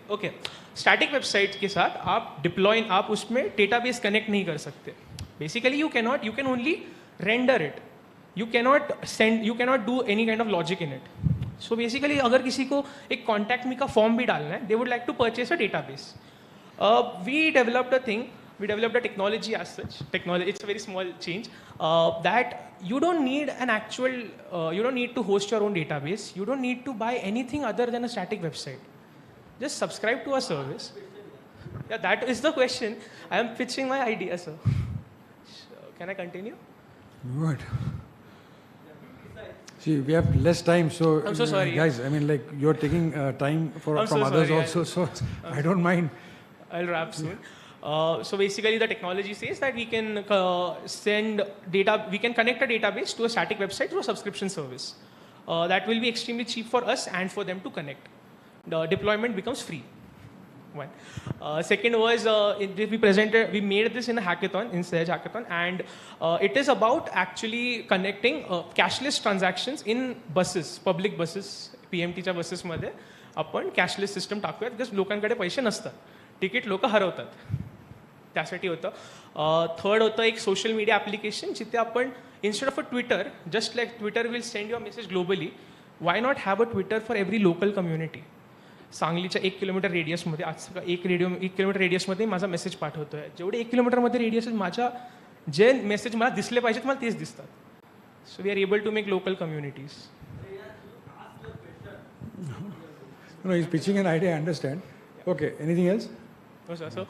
Okay. Static website के साथ आप deploy, आप उसमें database connect नहीं कर सकते. Basically, you can only render it. You cannot do any kind of logic in it. So basically, अगर किसी को एक contact me का form भी डालना है, they would like to purchase a database. We developed a thing we developed a technology as such. Technology, it's a very small change, that you don't need an actual, you don't need to host your own database. You don't need to buy anything other than a static website. Just subscribe to our service. Yeah, that is the question. I am pitching my idea, sir. Can I continue? Good. See, we have less time, so I'm so sorry. guys. I mean, like you're taking time from I'm so others sorry, also, so I don't mind. I'll wrap soon. So basically, the technology says that we can send data, we can connect a database to a static website through a subscription service. That will be extremely cheap for us and for them to connect. The deployment becomes free. One. Second was we made this in a hackathon, in Sahaj Hackathon, and it is about actually connecting cashless transactions in buses, public buses, PMTच्या buses मध्ये आपण cashless system टाकूयात because लोकांकडे पैसे नसतात, ticket लोक हरवतात, त्यासाठी होतं. Third होतं एक सोशल मीडिया ॲप्लिकेशन जिथे आपण instead of a Twitter, just like Twitter will send your message globally, why not have a Twitter for every local community. सांगलीच्या 1 किलोमीटर रेडियसमध्ये आज 1 किलोमीटर रेडियसमध्ये माझा मेसेज पाठवतोय. जेवढे 1 किलोमीटरमध्ये रेडियस माझ्या जे मेसेज मला दिसले पाहिजेत मला तेच दिसतात. So we are able to make local communities. No, he's pitching an idea, I understand. Okay, anything else? No, sir. So,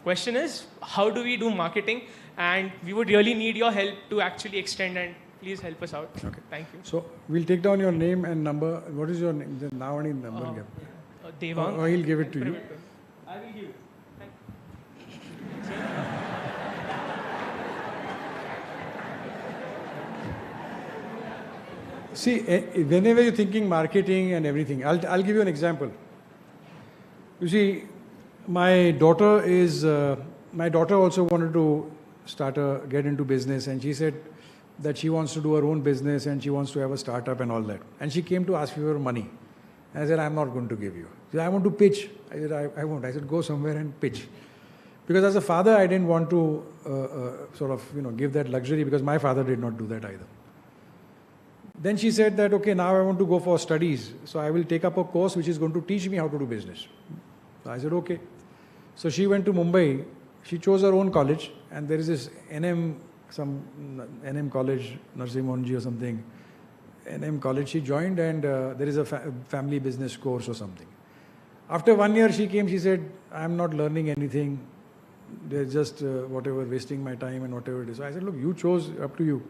question is, how do we do marketing? And we would really need your help to actually extend, and please help us out. Okay. Thank you. So we'll take down your name and number. What is your name? The now and number. Devang. Or he'll give it to you. I will give it. Thank you. See, whenever you're thinking marketing and everything, I'll give you an example. You see, my daughter also wanted to get into business, and she said that she wants to do her own business and she wants to have a startup and all that. And she came to ask me for money. And I said, I'm not going to give you. She said, I want to pitch. I said, I won't. I said, go somewhere and pitch. Because as a father, I didn't want to give that luxury, because my father did not do that either. Then she said that, okay, now I want to go for studies. So I will take up a course which is going to teach me how to do business. So I said, okay. So she went to Mumbai. She chose her own college. And there is this NM college, Narsimhanji or something. NM college she joined, and there is a family business course or something. After 1 year she came, she said, I'm not learning anything. They're just whatever, wasting my time and whatever it is. So I said, look, you chose, up to you.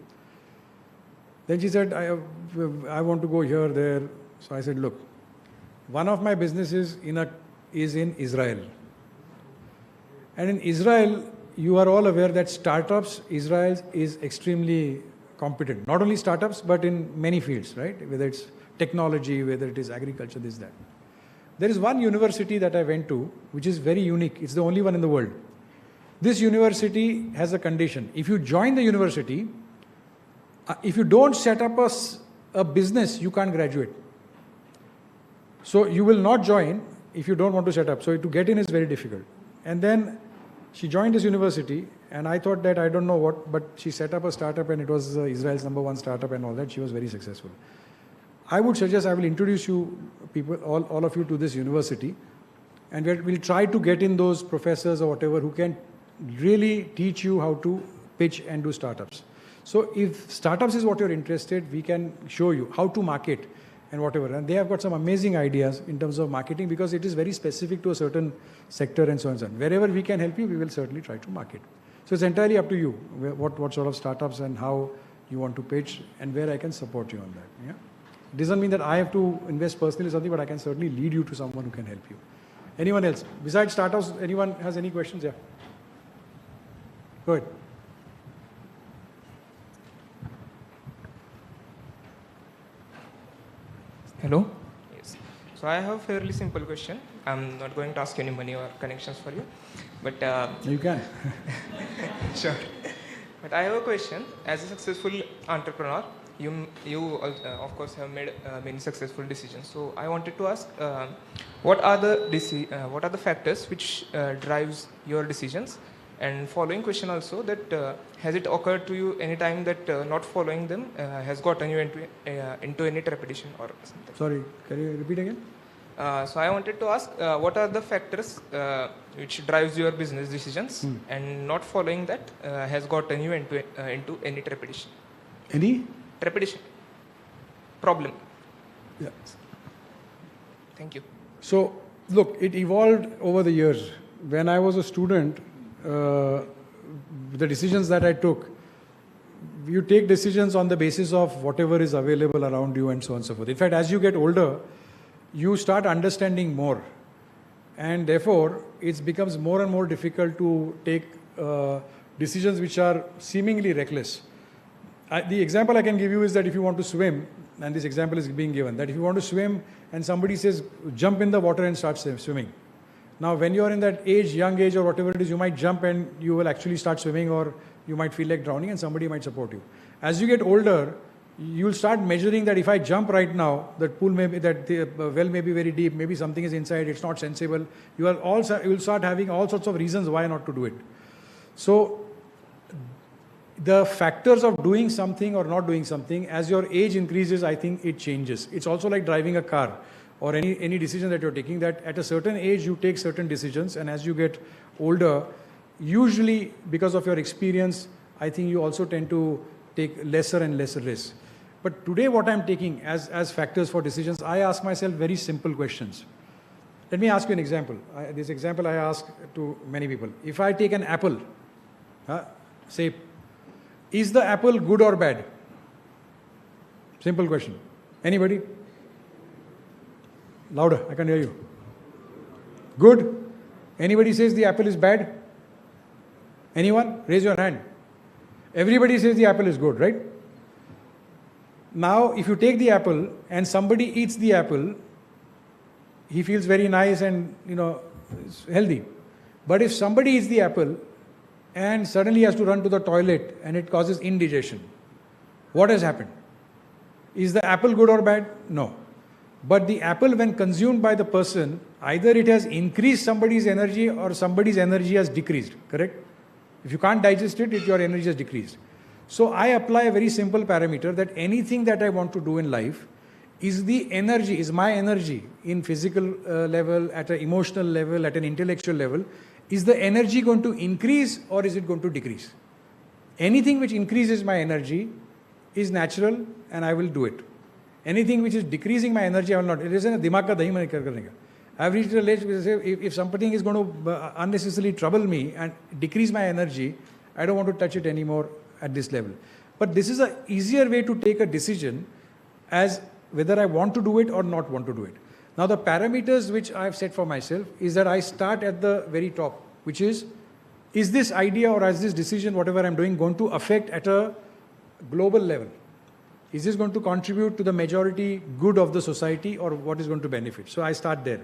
Then she said, I want to go here, there. So I said, look, one of my businesses is in Israel. And in Israel, you are all aware that startups, Israel is extremely competent. Not only startups, but in many fields, right? Whether it's technology, whether it is agriculture, this, that. There is one university that I went to, which is very unique. It's the only one in the world. This university has a condition. If you join the university, if you don't set up a business, you can't graduate. So you will not join if you don't want to set up. So to get in is very difficult. And then she joined this university, and I thought that I don't know what, but she set up a startup, and it was Israel's #1 startup and all that. She was very successful. I would suggest I will introduce you people, all of you, to this university, and we'll try to get in those professors or whatever who can really teach you how to pitch and do startups. So if startups is what you're interested, we can show you how to market and whatever. And they have got some amazing ideas in terms of marketing, because it is very specific to a certain sector and so on and so on. Wherever we can help you, we will certainly try to market. So it's entirely up to you, what sort of startups and how you want to pitch, and where I can support you on that. Yeah? It doesn't mean that I have to invest personally in something, but I can certainly lead you to someone who can help you. Anyone else? Besides startups, anyone has any questions? Yeah. Go ahead. Hello? Yes. So I have a fairly simple question. I'm not going to ask any money or connections for you, but You can. sure. But I have a question. As a successful entrepreneur, you of course have made many successful decisions. So I wanted to ask, what are the factors which drives your decisions? And following question also, that has it occurred to you any time that not following them has gotten you into any trepidation or something? Sorry, can you repeat again? So I wanted to ask, what are the factors which drives your business decisions, and not following that has gotten you into any trepidation? Any? Trepidation. Problem. Yeah. Thank you. So, look, it evolved over the years. When I was a student, the decisions that I took, you take decisions on the basis of whatever is available around you and so on and so forth. In fact, as you get older, you start understanding more. And therefore, it becomes more and more difficult to take decisions which are seemingly reckless. The example I can give you is that if you want to swim, and this example is being given, that if you want to swim and somebody says, jump in the water and start swimming. Now, when you're in that age, young age or whatever it is, you might jump and you will actually start swimming, or you might feel like drowning and somebody might support you. As you get older, you'll start measuring that if I jump right now, that pool may be, that the well may be very deep, maybe something is inside, it's not sensible. You will start having all sorts of reasons why not to do it. So, the factors of doing something or not doing something, as your age increases, I think it changes. It's also like driving a car or any decision that you're taking, that at a certain age you take certain decisions, and as you get older, usually because of your experience, I think you also tend to take lesser and lesser risks. But today what I'm taking as factors for decisions, I ask myself very simple questions. Let me ask you an example. This example I ask to many people. If I take an apple, say, is the apple good or bad? Simple question. Anybody? Louder, I can hear you. Good? Anybody says the apple is bad? Anyone? Raise your hand. Everybody says the apple is good, right? Now, if you take the apple and somebody eats the apple, he feels very nice and, it's healthy. But if somebody eats the apple and suddenly has to run to the toilet and it causes indigestion, what has happened? Is the apple good or bad? No. But the apple, when consumed by the person, either it has increased somebody's energy or somebody's energy has decreased, correct? If you can't digest it, your energy has decreased. So I apply a very simple parameter that anything that I want to do in life is my energy in physical level, at an emotional level, at an intellectual level, is the energy going to increase or is it going to decrease? Anything which increases my energy is natural and I will do it. Anything which is decreasing my energy, I will not. It isn't a dimag ka dahi mani karne. I've reached a stage where if something is going to unnecessarily trouble me and decrease my energy, I don't want to touch it anymore at this level. But this is an easier way to take a decision as whether I want to do it or not want to do it. Now the parameters which I've set for myself is that I start at the very top, which is this idea or is this decision, whatever I'm doing, going to affect at a global level? Is this going to contribute to the majority good of the society or what is going to benefit? So I start there.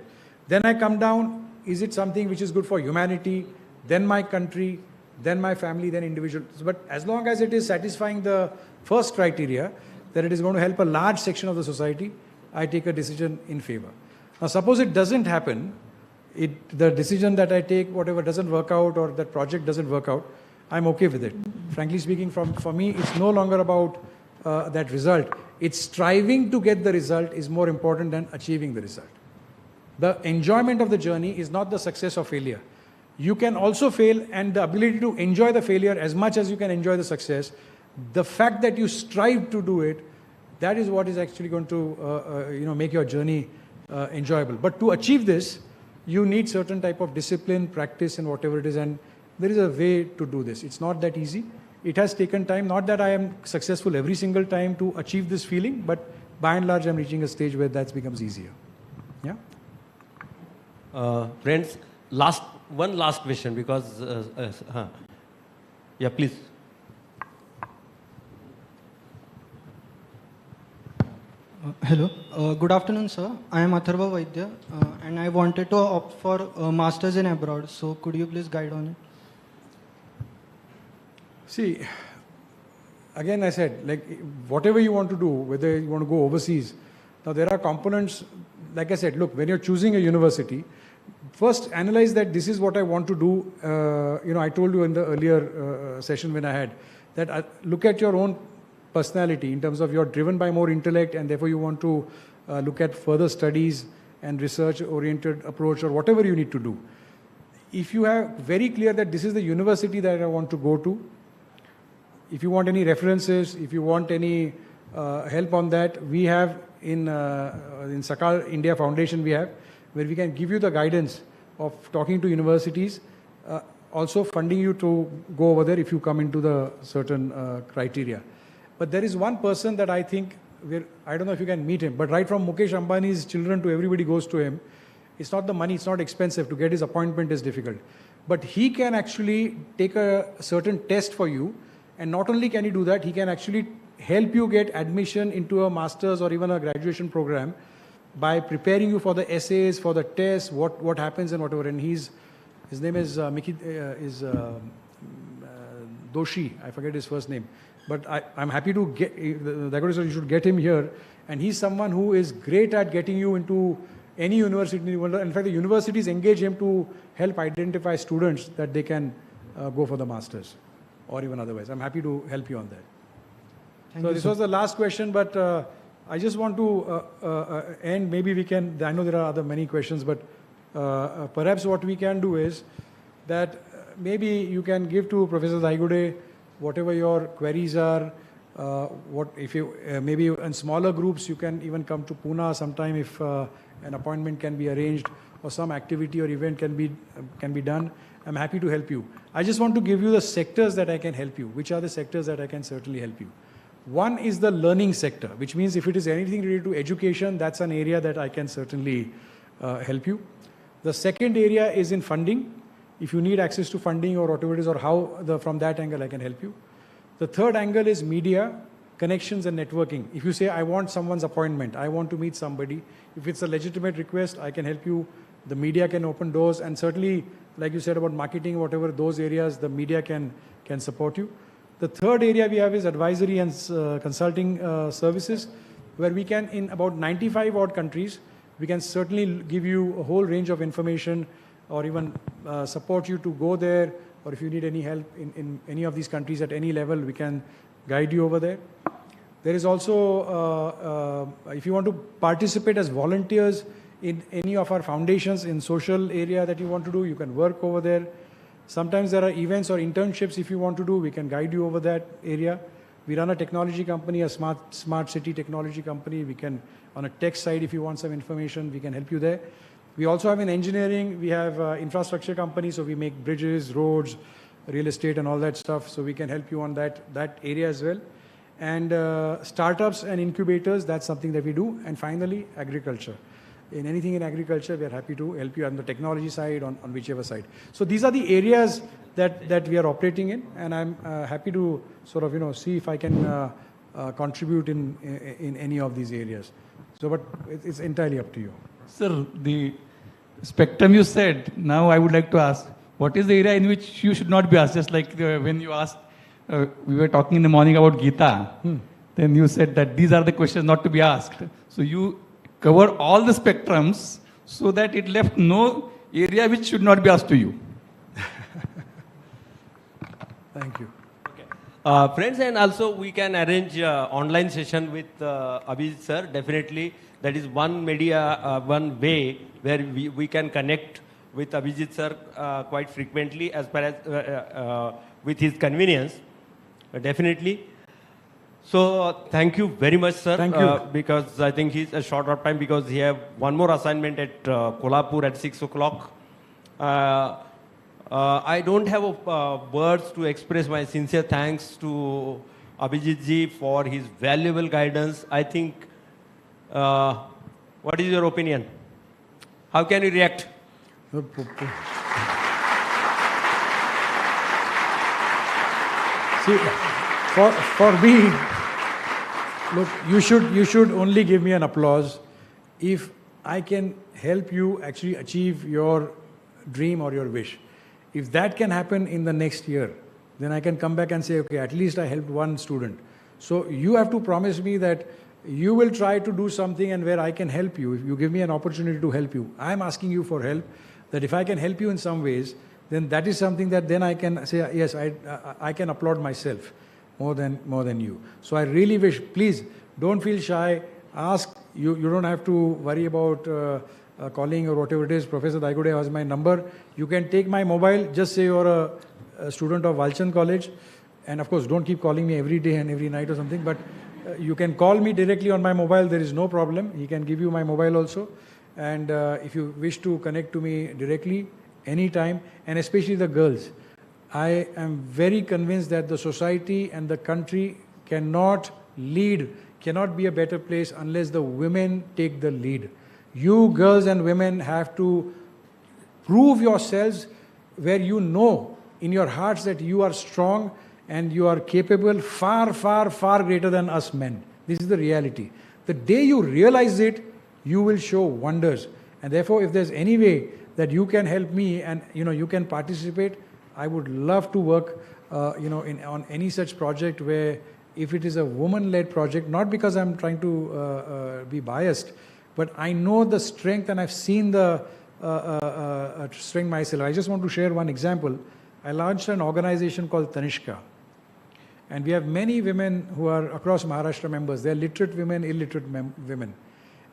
Then I come down, is it something which is good for humanity, then my country, then my family, then individuals. But as long as it is satisfying the first criteria, that it is going to help a large section of the society, I take a decision in favor. Now suppose it doesn't happen, the decision that I take, whatever doesn't work out or that project doesn't work out, I'm okay with it. Frankly speaking, for me, it's no longer about that result. It's striving to get the result is more important than achieving the result. The enjoyment of the journey is not the success or failure. You can also fail, and the ability to enjoy the failure as much as you can enjoy the success, the fact that you strive to do it, that is what is actually going to make your journey enjoyable. But to achieve this, you need certain type of discipline, practice and whatever it is, and there is a way to do this. It's not that easy. It has taken time, not that I am successful every single time to achieve this feeling, but by and large I'm reaching a stage where that becomes easier. Yeah? Friends, one last question because, yeah, please. Hello. Good afternoon, sir. I am Atharva Vaidya and I wanted to opt for masters in abroad. So could you please guide on it? See, again I said, like whatever you want to do, whether you want to go overseas, now there are components, like I said, look, when you're choosing a university, first analyze that this is what I want to do. I told you in the earlier session when I had, that look at your own personality in terms of you're driven by more intellect and therefore you want to look at further studies and research-oriented approach or whatever you need to do. If you have very clear that this is the university that I want to go to, if you want any references, if you want any help on that, we have in Sakal India Foundation, we have, where we can give you the guidance of talking to universities, also funding you to go over there if you come into the certain criteria. But there is one person that I think, I don't know if you can meet him, but right from Mukesh Ambani's children to everybody goes to him. It's not the money, it's not expensive. To get his appointment is difficult. But he can actually take a certain test for you, and not only can he do that, he can actually help you get admission into a master's or even a graduation program by preparing you for the essays, for the tests, what happens and whatever. And his name is Doshi, I forget his first name. But I'm happy to get, you should get him here. And he's someone who is great at getting you into any university in the world. In fact, the universities engage him to help identify students that they can go for the masters or even otherwise. I'm happy to help you on that. So this was the last question, but I just want to end. Maybe we can, I know there are many questions, but perhaps what we can do is that maybe you can give to Professor Daigude whatever your queries are. Maybe in smaller groups, you can even come to Pune sometime if an appointment can be arranged or some activity or event can be done. I'm happy to help you. I just want to give you the sectors that I can help you. Which are the sectors that I can certainly help you? One is the learning sector, which means if it is anything related to education, that's an area that I can certainly help you. The second area is in funding. If you need access to funding or whatever it is, or how from that angle I can help you. The third angle is media, connections and networking. If you say, I want someone's appointment, I want to meet somebody, if it's a legitimate request, I can help you. The media can open doors, and certainly, like you said about marketing, whatever those areas, the media can support you. The third area we have is advisory and consulting services, where we can, in about 95 odd countries, we can certainly give you a whole range of information or even support you to go there, or if you need any help in any of these countries at any level, we can guide you over there. There is also, if you want to participate as volunteers in any of our foundations in social area that you want to do, you can work over there. Sometimes there are events or internships if you want to do, we can guide you over that area. We run a technology company, a smart city technology company. We can, on a tech side, if you want some information, we can help you there. We also have in engineering, we have infrastructure companies, so we make bridges, roads, real estate and all that stuff, so we can help you on that area as well. And startups and incubators, that's something that we do. And finally, agriculture. In anything in agriculture, we are happy to help you on the technology side, on whichever side. So these are the areas that we are operating in, and I'm happy to sort of, see if I can contribute in any of these areas. So, but it's entirely up to you. Sir, the spectrum you said, now I would like to ask, what is the area in which you should not be asked? Just like when you asked, we were talking in the morning about Gita, then you said that these are the questions not to be asked. So you cover all the spectrums so that it left no area which should not be asked to you. Thank you. Friends, and also we can arrange online session with Abhijit sir. Definitely, that is one one way where we can connect with Abhijit sir quite frequently as far as with his convenience. Definitely. So thank you very much, sir. Thank you. Because I think he's a short of time because he have one more assignment at Kolhapur at 6 o'clock. I don't have words to express my sincere thanks to Abhijit ji for his valuable guidance. I think, what is your opinion? How can you react? See, for me, look, you should only give me an applause if I can help you actually achieve your dream or your wish. If that can happen in the next year, then I can come back and say, okay, at least I helped one student. So you have to promise me that you will try to do something and where I can help you. If you give me an opportunity to help you, I'm asking you for help, that if I can help you in some ways, then that is something that then I can say, yes, I can applaud myself more than you. So I really wish, please don't feel shy, ask. You don't have to worry about calling or whatever it is, Professor Daigude has my number. You can take my mobile, just say you're a student of Walchand College, and of course don't keep calling me every day and every night or something, but you can call me directly on my mobile, there is no problem. He can give you my mobile also. And if you wish to connect to me directly, anytime, and especially the girls, I am very convinced that the society and the country cannot be a better place unless the women take the lead. You girls and women have to prove yourselves where you know in your hearts that you are strong and you are capable far, far, far greater than us men. This is the reality. The day you realize it, you will show wonders. And therefore, if there's any way that you can help me and you can participate, I would love to work on any such project where if it is a woman-led project, not because I'm trying to be biased, but I know the strength and I've seen the strength myself. I just want to share one example. I launched an organization called Tanishka. And we have many women who are across Maharashtra members. They're literate women, illiterate women.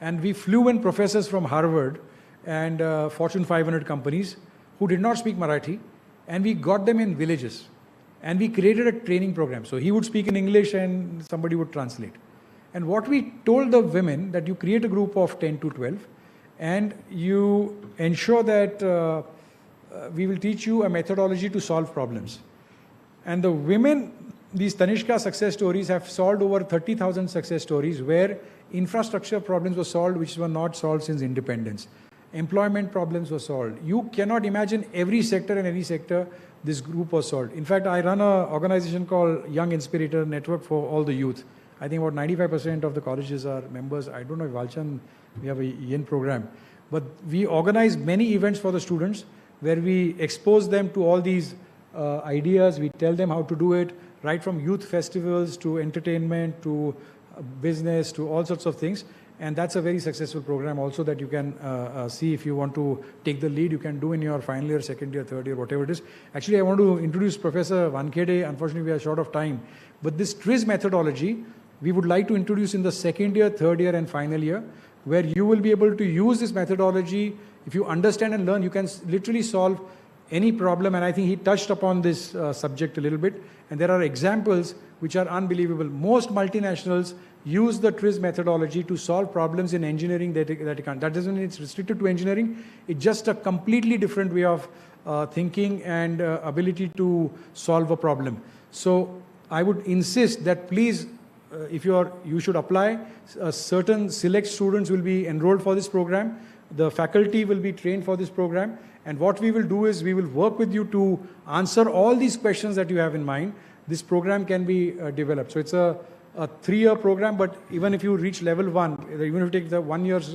And we flew in professors from Harvard and Fortune 500 companies who did not speak Marathi, and we got them in villages. And we created a training program. So he would speak in English and somebody would translate. And what we told the women, that you create a group of 10 to 12 and you ensure that we will teach you a methodology to solve problems. And the women, these Tanishka success stories have solved over 30,000 success stories where infrastructure problems were solved which were not solved since independence. Employment problems were solved. You cannot imagine every sector and any sector this group was solved. In fact, I run an organization called Young Inspirator Network for all the youth. I think about 95% of the colleges are members. I don't know if Walchand, we have a YIN program. But we organize many events for the students where we expose them to all these ideas. We tell them how to do it, right from youth festivals to entertainment to business to all sorts of things. And that's a very successful program also that you can see if you want to take the lead. You can do in your final year, second year, third year, whatever it is. Actually, I want to introduce Professor Wankhede. Unfortunately, we are short of time. But this TRIZ methodology, we would like to introduce in the second year, third year, and final year, where you will be able to use this methodology. If you understand and learn, you can literally solve any problem. And I think he touched upon this subject a little bit. And there are examples which are unbelievable. Most multinationals use the TRIZ methodology to solve problems in engineering that you can't. That doesn't mean it's restricted to engineering. It's just a completely different way of thinking and ability to solve a problem. So I would insist that please, if you should apply. Certain select students will be enrolled for this program. The faculty will be trained for this program. And what we will do is we will work with you to answer all these questions that you have in mind. This program can be developed. So it's a 3-year program, but even if you reach level 1, even if you take the 1 year's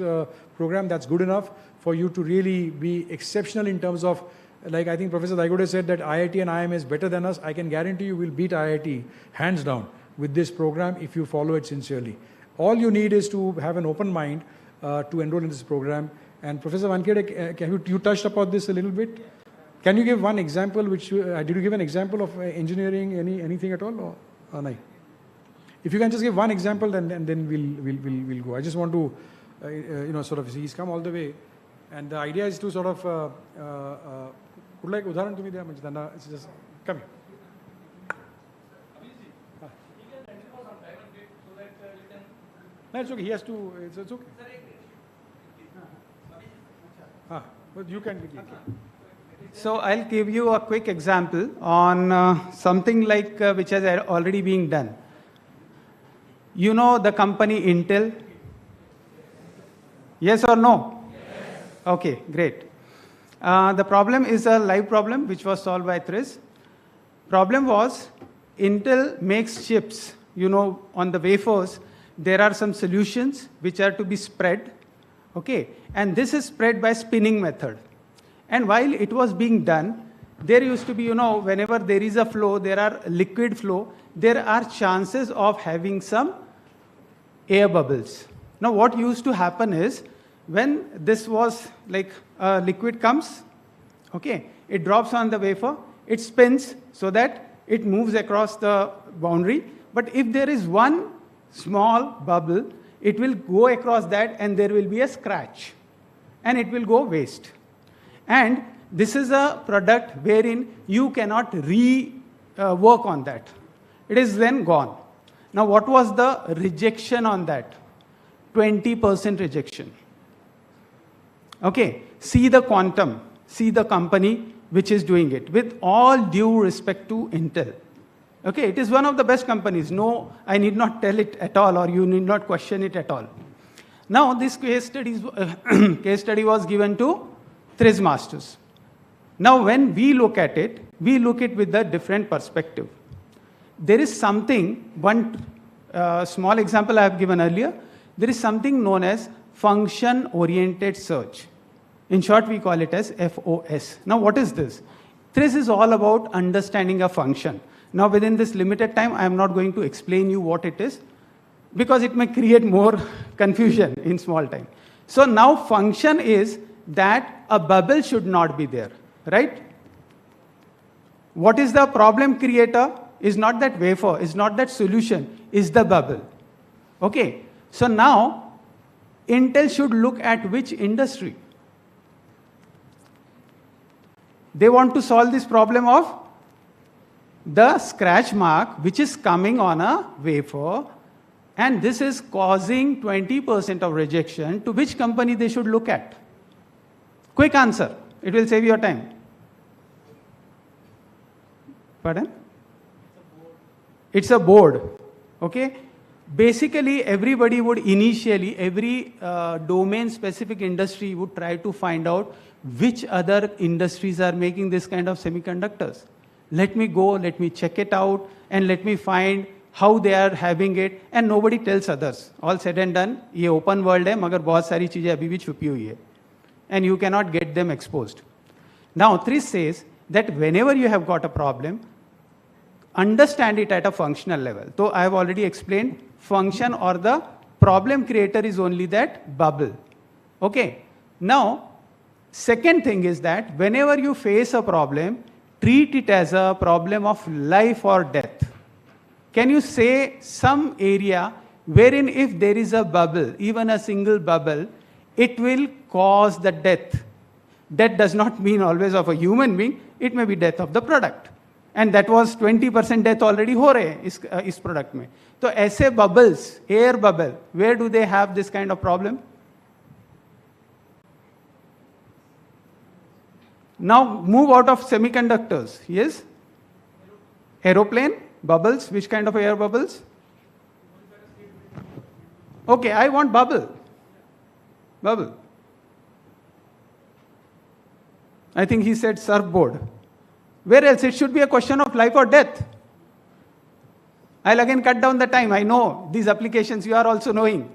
program, that's good enough for you to really be exceptional in terms of, like I think Professor Daigude said that IIT and IIM is better than us. I can guarantee you will beat IIT hands down with this program if you follow it sincerely. All you need is to have an open mind to enroll in this program. And Professor Wankhede, you touched upon this a little bit. Can you give one example? Did you give an example of engineering, anything at all? Or no? If you can just give one example, then we'll go. I just want to, sort of, he's come all the way, and the idea is to sort of, would like udaharan tumhi dya, it's just come here. No, it's okay. He has to. It's okay. But you can begin. So I'll give you a quick example on something like which has already been done. You know the company Intel? Yes or no? Yes. Okay, great. The problem is a live problem which was solved by TRIZ. Problem was Intel makes chips. On the wafers, there are some solutions which are to be spread. Okay, and this is spread by spinning method. And while it was being done, there used to be, whenever there is a flow, there are liquid flow, there are chances of having some air bubbles. Now what used to happen is, when this was like liquid comes, okay, it drops on the wafer, it spins so that it moves across the boundary. But if there is one small bubble, it will go across that and there will be a scratch. and it will go waste. And this is a product wherein you cannot work on that. It is then gone. Now, what was the rejection on that? 20% rejection. Okay, see the quantum, see the company which is doing it, with all due respect to Intel. Okay, it is one of the best companies. No, I need not tell it at all, or you need not question it at all. Now, this case study was given to Thriz Masters. Now, when we look at it, we look at it with a different perspective. There is something, one small example I have given earlier, there is something known as function-oriented search. In short, we call it as FOS. Now, what is this? Thriz is all about understanding a function. Now, within this limited time, I am not going to explain you what it is, because it may create more confusion in small time. So now function is that a bubble should not be there, right? What is the problem creator? Is not that wafer, is not that solution, is the bubble. Okay, so now Intel should look at which industry. They want to solve this problem of the scratch mark which is coming on a wafer, and this is causing 20% of rejection. To which company they should look at? Quick answer, it will save your time. Pardon? It's a board. Okay? Basically, everybody would initially, every domain-specific industry would try to find out which other industries are making this kind of semiconductors. Let me go, let me check it out, and let me find how they are having it, and nobody tells others. All said and done, ये open world है, मगर बहुत सारी चीजें अभी भी छुपी हुई है, and you cannot get them exposed. Now, Thriz says that whenever you have got a problem, understand it at a functional level. So I have already explained, function or the problem creator is only that bubble. Okay. Now, second thing is that whenever you face a problem, treat it as a problem of life or death. Can you say some area wherein if there is a bubble, even a single bubble, it will cause the death? Death does not mean always of a human being, it may be death of the product. And that was 20% death already हो रहे हैं इस product में. तो ऐसे bubbles, air bubble, where do they have this kind of problem? Now move out of semiconductors. Yes? Aeroplane, bubbles, which kind of air bubbles? Okay, I want bubble. Bubble. I think he said surfboard. Where else? It should be a question of life or death. I'll again cut down the time. I know these applications you are also knowing.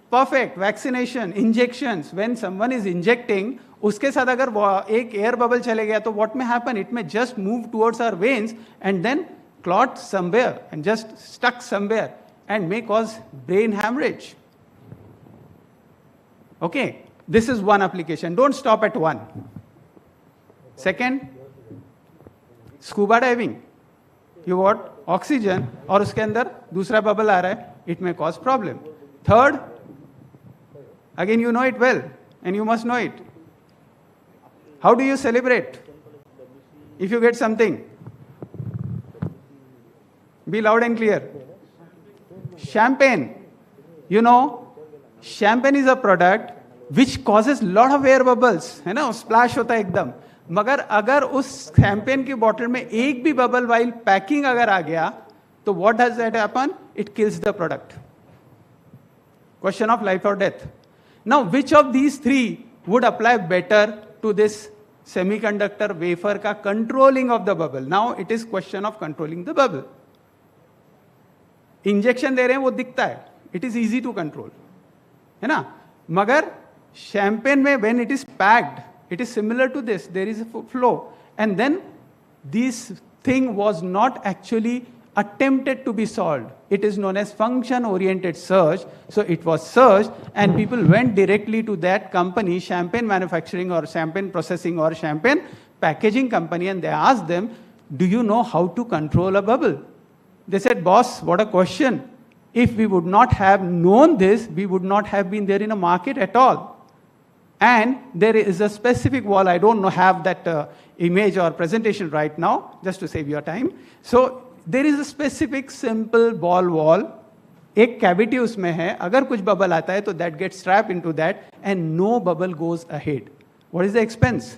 Perfect. Vaccination, injections. When someone is injecting, उसके साथ अगर एक air bubble चले गया, तो what may happen? It may just move towards our veins and then clot somewhere and just stuck somewhere and may cause brain hemorrhage. Okay, this is one application. Don't stop at one. Second, scuba diving. You got oxygen और उसके अंदर दूसरा bubble आ रहा है, it may cause problem. Third, again you know it well and you must know it. How do you celebrate if you get something? Be loud and clear. Champagne. You know, champagne is a product which causes lot of air bubbles. है ना, splash होता है एकदम. मगर अगर उस champagne की bottle में एक भी बबल वाइल पैकिंग अगर आ गया, तो what does that happen? It kills the product. Question of life or death. Now, which of these three would apply better to this semiconductor wafer का controlling of the bubble? Now, it is question of controlling the bubble. Injection दे रहे हैं वो दिखता है, it is easy to control, है ना? मगर शैम्पेन में when it is packed, it is similar to this. There is a flow. And then this thing was not actually attempted to be solved. It is known as function-oriented search. So it was searched and people went directly to that company, champagne manufacturing or champagne processing or champagne packaging company, and they asked them, do you know how to control a bubble? They said, boss, what a question. If we would not have known this, we would not have been there in a market at all. And there is a specific wall, I don't know, have that image or presentation right now, just to save your time. So there is a specific simple ball wall, एक cavity उसमें है, अगर कुछ bubble आता है तो that gets trapped into that and no bubble goes ahead. What is the expense?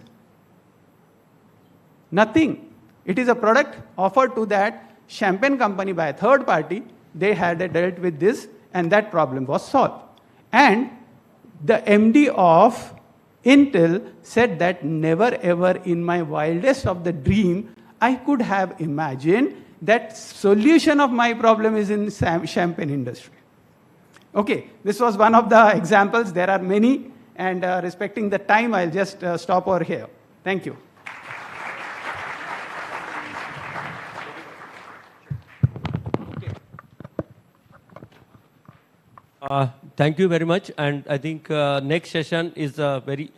Nothing. It is a product offered to that champagne company by a third party. They had dealt with this and that problem was solved. And the MD of Intel said that never ever in my wildest of the dream I could have imagined that solution of my problem is in champagne industry. Okay, this was one of the examples. There are many, and respecting the time, I'll just stop over here. Thank you. Thank you very much. And I think next session is a very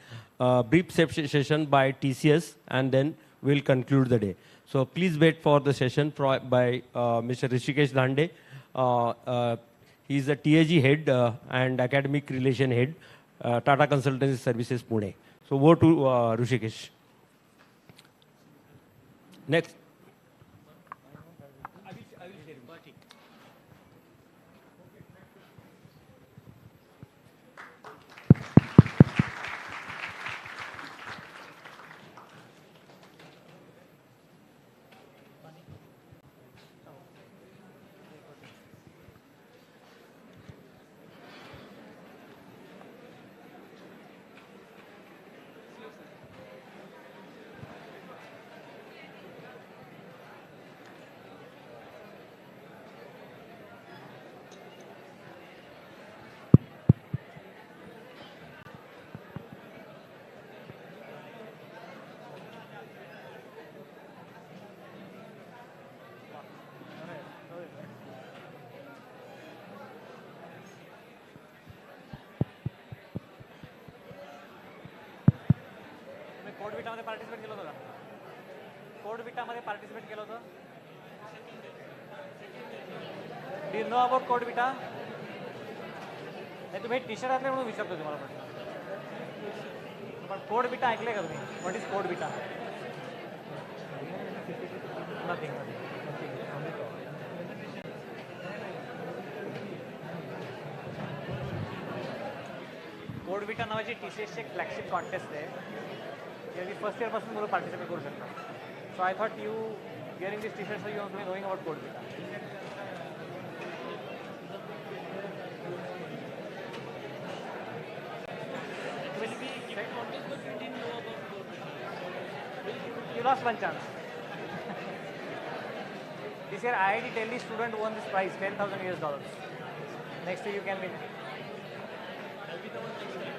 brief session by TCS, and then we'll conclude the day. So please wait for the session by Mr. Rishikesh Dande. He is the TAG head and academic relation head, Tata Consultancy Services, Pune. So over to Rishikesh. Next. कोडविटामध्ये participate केलं होतं का? कोडविटामध्ये participate केलं होतं? Do you know about CodeVita? नाही, तुम्ही T shirt घातले म्हणून विचारतो तुम्हाला पण कोडविटा ऐकले का तुम्ही? What is CodeVita? Nothing. CodeVita नावाची TCSची एक फ्लॅगशिप कॉन्टेस्ट आहे. फर्स्ट इयर पासून मुलं पार्टिसिपेट करू शकतात. So I thought you wearing this T-shirt so you also knowing about CodeVita. You lost one chance. This year IIT Delhi student won this prize, $10,000. Next year you can win. I'll be the one next time.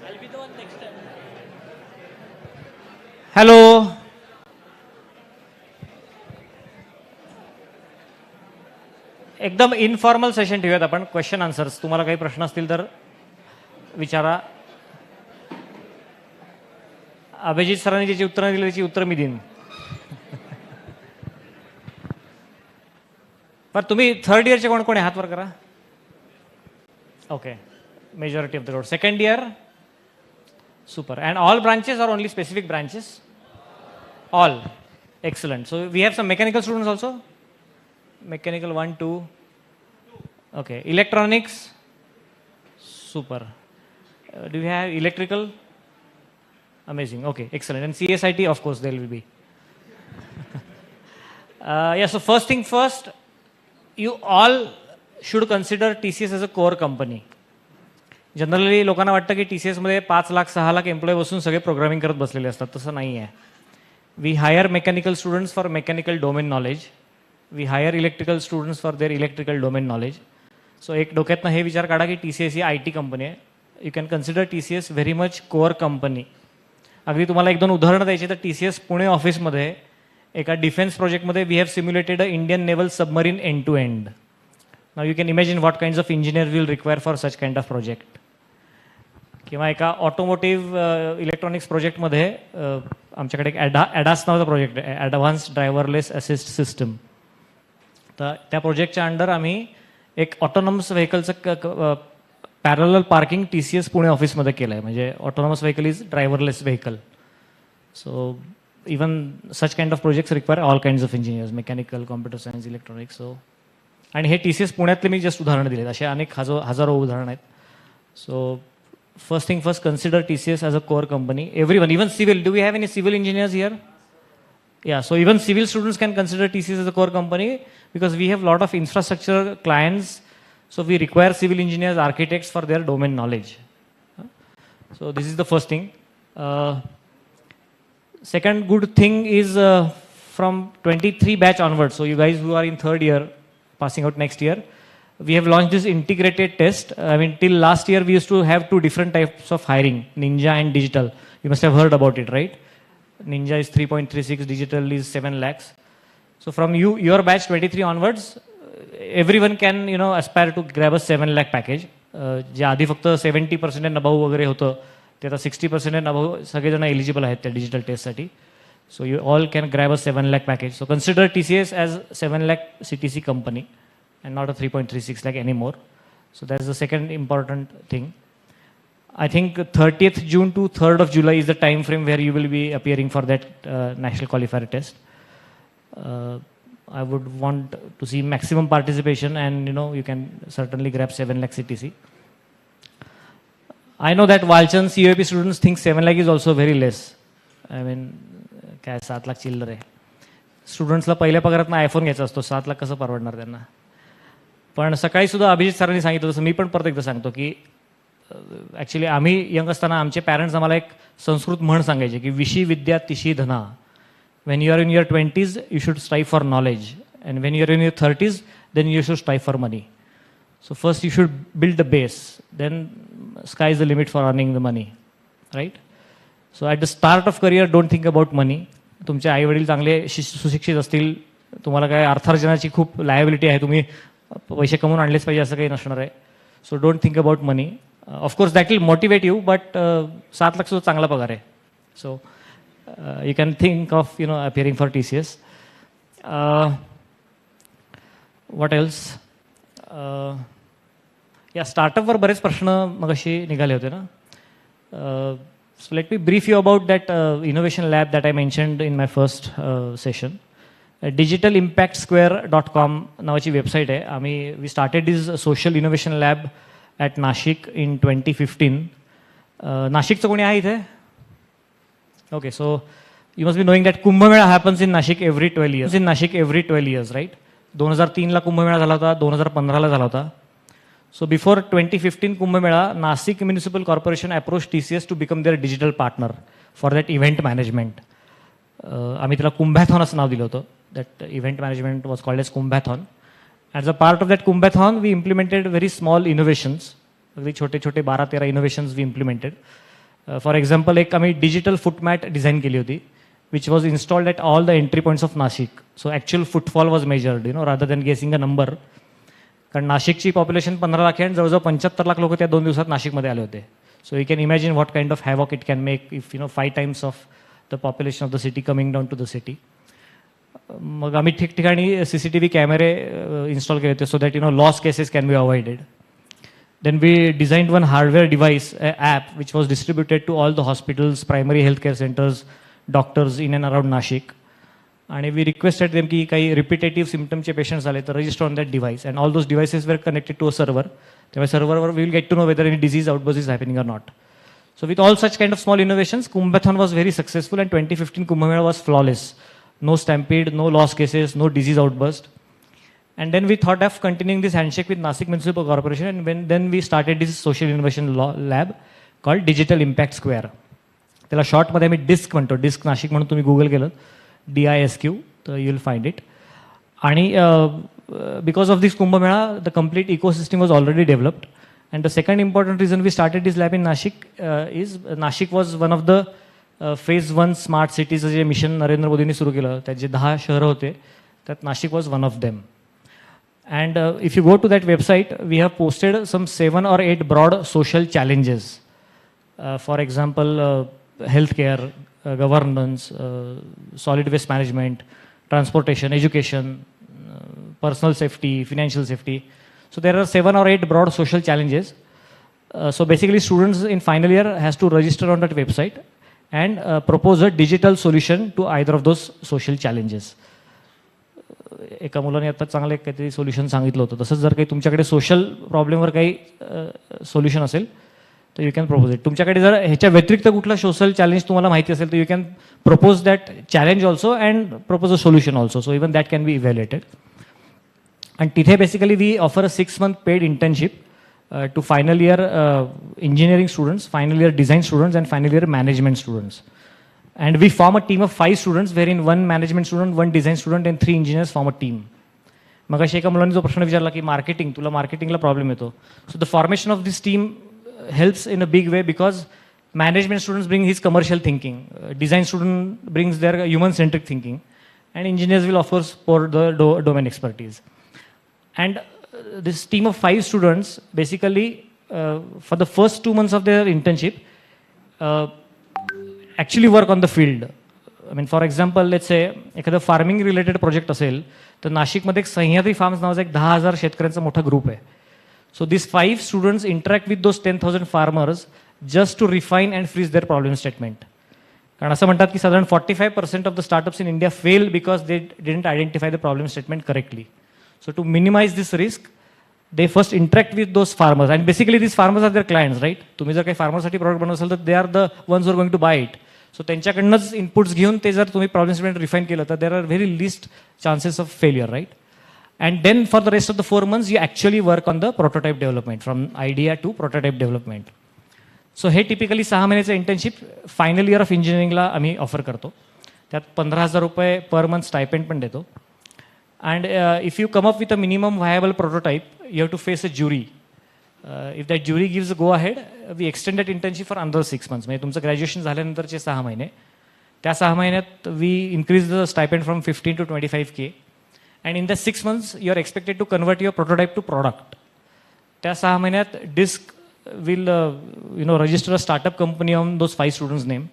I'll be the one next time. Hello. एकदम informal session ठेवूयात आपण. Question answers. तुम्हाला काही प्रश्न असतील तर विचारा. अभिजित सरांनी ज्याची उत्तरं दिली त्याची उत्तर मी देईन. पण तुम्ही थर्ड इयरचे कोण कोण आहे हात वर करा. Okay, majority of the road. Second year. Super. And all branches or only specific branches? All. Excellent. So we have some mechanical students also? Mechanical 1, 2. Okay. Electronics? Super. Do you have electrical? Amazing. Okay. Excellent. And CSIT, of course, there will be. Yeah, so first thing first, you all should consider TCS as a core company. Generally लोकांना वाटतं की TCSमध्ये 5 lakh 6 lakh employ बसून सगळे programming करत बसलेले असतात. तसं नाही आहे. We hire mechanical students for mechanical domain knowledge. We hire electrical students for their electrical domain knowledge. So एक डोक्यातनं हे विचार काढा की TCS ही IT कंपनी आहे. You can consider TCS very much core company. अगदी तुम्हाला 1-2 उदाहरणं द्यायची तर TCS पुणे ऑफिसमध्ये एका डिफेन्स प्रोजेक्टमध्ये we have simulated a Indian naval submarine end to end. Now you can imagine what kinds of engineer will require for such kind of project. किंवा एका ऑटोमोटिव्ह इलेक्ट्रॉनिक्स प्रोजेक्टमध्ये आमच्याकडे एक ॲडास नावाचा प्रोजेक्ट आहे, ॲडव्हान्स ड्रायव्हरलेस असिस्ट सिस्टम. तर त्या प्रोजेक्टच्या अंडर आम्ही एक ऑटोनॉमस व्हेकलचं पॅरलल पार्किंग TCS पुणे ऑफिसमध्ये केलं आहे, म्हणजे autonomous vehicle is driverless vehicle. So even such kind of projects require all kinds of engineers, mechanical, computer science, electronics. So आणि हे TCS पुण्यातले मी जस्ट उदाहरणं दिलेत, असे अनेक हजारो उदाहरणं आहेत. सो first thing first, consider TCS as a core company. Everyone, even civil. Do we have any civil engineers here? Yeah, so even civil students can consider TCS as a core company because we have a lot of infrastructure clients. So we require civil engineers, architects for their domain knowledge. So this is the first thing. Second good thing is from 23 batch onwards. So you guys who are in third year, passing out next year, we have launched this integrated test. I mean, till last year, we used to have two different types of hiring, Ninja and digital. You must have heard about it, right? Ninja is 3.36, digital is 7 lakhs. So from your batch 23 onwards, everyone can, aspire to grab a 7 lakh package. जे आधी फक्त 70% and above वगैरे होतं, ते आता 60% and above सगळेजण eligible आहेत त्या digital टेस्टसाठी. So you all can grab a 7 lakh package. So consider TCS as 7 lakh CTC company and not a 3.36 lakh anymore. So that's the second important thing. I think 30th June to 3rd of July is the time frame where you will be appearing for that national qualifier test. I would want to see maximum participation, and you can certainly grab 7 lakh CTC. I know that Walchand COAP students think 7 lakh is also very less. I mean, काय 7 लाख चिल्लर आहे. स्टुडंट्सला पहिल्या पगारातनं iPhone घ्यायचा असतो, 7 लाख कसं परवडणार त्यांना. पण सकाळी सुद्धा अभिजित सरांनी सांगितलं, तसं मी पण परत एकदा सांगतो की ॲक्च्युली आम्ही यंग असताना आमचे पॅरेंट्स आम्हाला एक संस्कृत म्हण सांगायचे की विशी विद्या तिशी धना. When you are in your 20s you should strive for knowledge, and when you are in your 30s then you should strive for money. So first you should build the base, then sky is the limit for earning the money, right? So at the start of career don't think about money. तुमचे आईवडील चांगले सुशिक्षित असतील, तुम्हाला काय अर्थार्जनाची खूप liability आहे, तुम्ही पैसे कमवून आणलेच पाहिजे असं काही नसणार आहे. So don't think about money. Of course that will motivate you, but 7 lakh सुद्धा चांगला पगार आहे. सो you can think of appearing for TCS. What else? या स्टार्टअपवर बरेच प्रश्न मगाशी निघाले होते ना. So let me brief you about that innovation lab that I mentioned in my first session. digitalimpactsquare.com नावाची वेबसाईट आहे. we started this social innovation lab at Nashik in 2015. नाशिकचं कोणी आहे इथे? Okay, so you must be knowing that Kumbh Mela happens in Nashik every 12 years. In Nashik every 12 years, right? 2003ला Kumbh Mela झाला होता, 2015ला झाला होता. So before 2015 Kumbh Mela, Nashik Municipal Corporation approached TCS to become their digital partner for that event management. आम्ही त्याला कुंभाथॉन असं नाव दिलं होतं. That event management was called as कुंभाथॉन. As a part of that कुंभाथॉन, we implemented very small innovations. अगदी छोटे 12-13 innovations we implemented. For example, एक आम्ही digital foot mat design केली होती, which was installed at all the entry points of Nashik. So actual footfall was measured, rather than guessing a number. कारण नाशिकची population 15 lakh आहे आणि जवळजवळ 75 लाख लोक त्या 2 दिवसात नाशिकमध्ये आले होते. So you can imagine what kind of havoc it can make if 5 times of the population of the city coming down to the city. मग आम्ही ठिकठिकाणी CCTV कॅमेरे इन्स्टॉल केले होते so that lost cases can be avoided. Then we designed one hardware device app which was distributed to all the hospitals, primary health care centres, doctors in and around Nashik. आणि we requested them की काही repetitive सिम्पटमचे patients आले तर register on that device, and all those devices were connected to a server. त्यामुळे सर्व्हरवर we will get to know whether any disease outburst is happening or not. So with all such kind of small innovations, Kumbhathon was very successful, and 2015 Kumbh Mela was flawless. No stampede, no lost cases, no disease outburst. And then we thought of continuing this handshake with Nashik Municipal Corporation, and then we started this social innovation lab called Digital Impact Square. त्याला शॉर्टमध्ये आम्ही disc म्हणतो, disc Nashik म्हणून तुम्ही Google केलं DISQ तर you will find it. आणि because of this Kumbh Mela the complete ecosystem was already developed. And the second important reason we started this lab in Nashik is Nashik was one of the phase 1 smart cities J mission Narendra मोदींनी सुरू केलं त्यात जे 10 शहरं होते त्यात Nashik was one of them. And if you go to that website, we have posted some 7 or 8 broad social challenges. For example, healthcare, governance, solid waste management, transportation, education, personal safety, financial safety. So there are 7 or 8 broad social challenges. So basically students in final year has to register on that website and propose a digital solution to either of those social challenges. एका मुलाने आता चांगलं एक काहीतरी solution सांगितलं होतं. तसंच जर काही तुमच्याकडे सोशल प्रॉब्लेमवर काही सोल्युशन असेल तर यू कॅन प्रपोज इट. तुमच्याकडे जर ह्याच्या व्यतिरिक्त कुठला सोशल चॅलेंज तुम्हाला माहिती असेल तर you can propose that challenge also and propose a solution also. So even that can be evaluated. आणि तिथे basically we offer a 6 month paid internship to final year engineering students, final year design students, and final year management students. And we form a team of 5 students, wherein 1 management student, 1 design student, and 3 engineers form a team. मग अशा एका मुलांनी जो प्रश्न विचारला की marketing, तुला मार्केटिंगला problem येतो. So the formation of this team helps in a big way because management students bring his commercial thinking, design student brings their human-centric thinking, and engineers will of course pour the domain expertise. And this team of 5 students basically for the first 2 months of their internship actually work on the field. I mean, for example, let's say एखादा farming related project असेल तर नाशिकमध्ये एक Sahyadri farms नावाचा एक 10,000 शेतकऱ्यांचा मोठा group आहे. So this 5 students interact with those 10,000 farmers just to refine and freeze their problem statement. कारण असं म्हणतात की साधारण 45% of the startups in India fail because they didn't identify the problem statement correctly. So to minimize this risk, they first interact with those farmers, and basically these farmers are their clients, right? तुम्ही जर काही फार्मरसाठी product बनवत असाल तर they are the ones are going to buy it. So त्यांच्याकडनंच inputs घेऊन ते जर तुम्ही प्रॉब्लेम स्टेटमेंट रिफाईन केलं तर there are very least chances of failure, right? And then for the rest of the 4 months you actually work on the prototype development from idea to prototype development. So हे typically 6 महिन्याचं internship final year of इंजिनिअरिंगला आम्ही offer करतो. त्यात 15,000 रुपये per month stipend पण देतो. And if you come up with a minimum viable prototype, you have to face a jury. If that jury gives a go ahead, we extend that internship for another 6 months. म्हणजे तुमचं graduation झाल्यानंतरचे 6 महिने. त्या 6 महिन्यात we increase the stipend from 15 to 25K. And in the 6 months, you are expected to convert your prototype to product. त्या 6 महिन्यात DISC will register a startup company on those 5 students' name.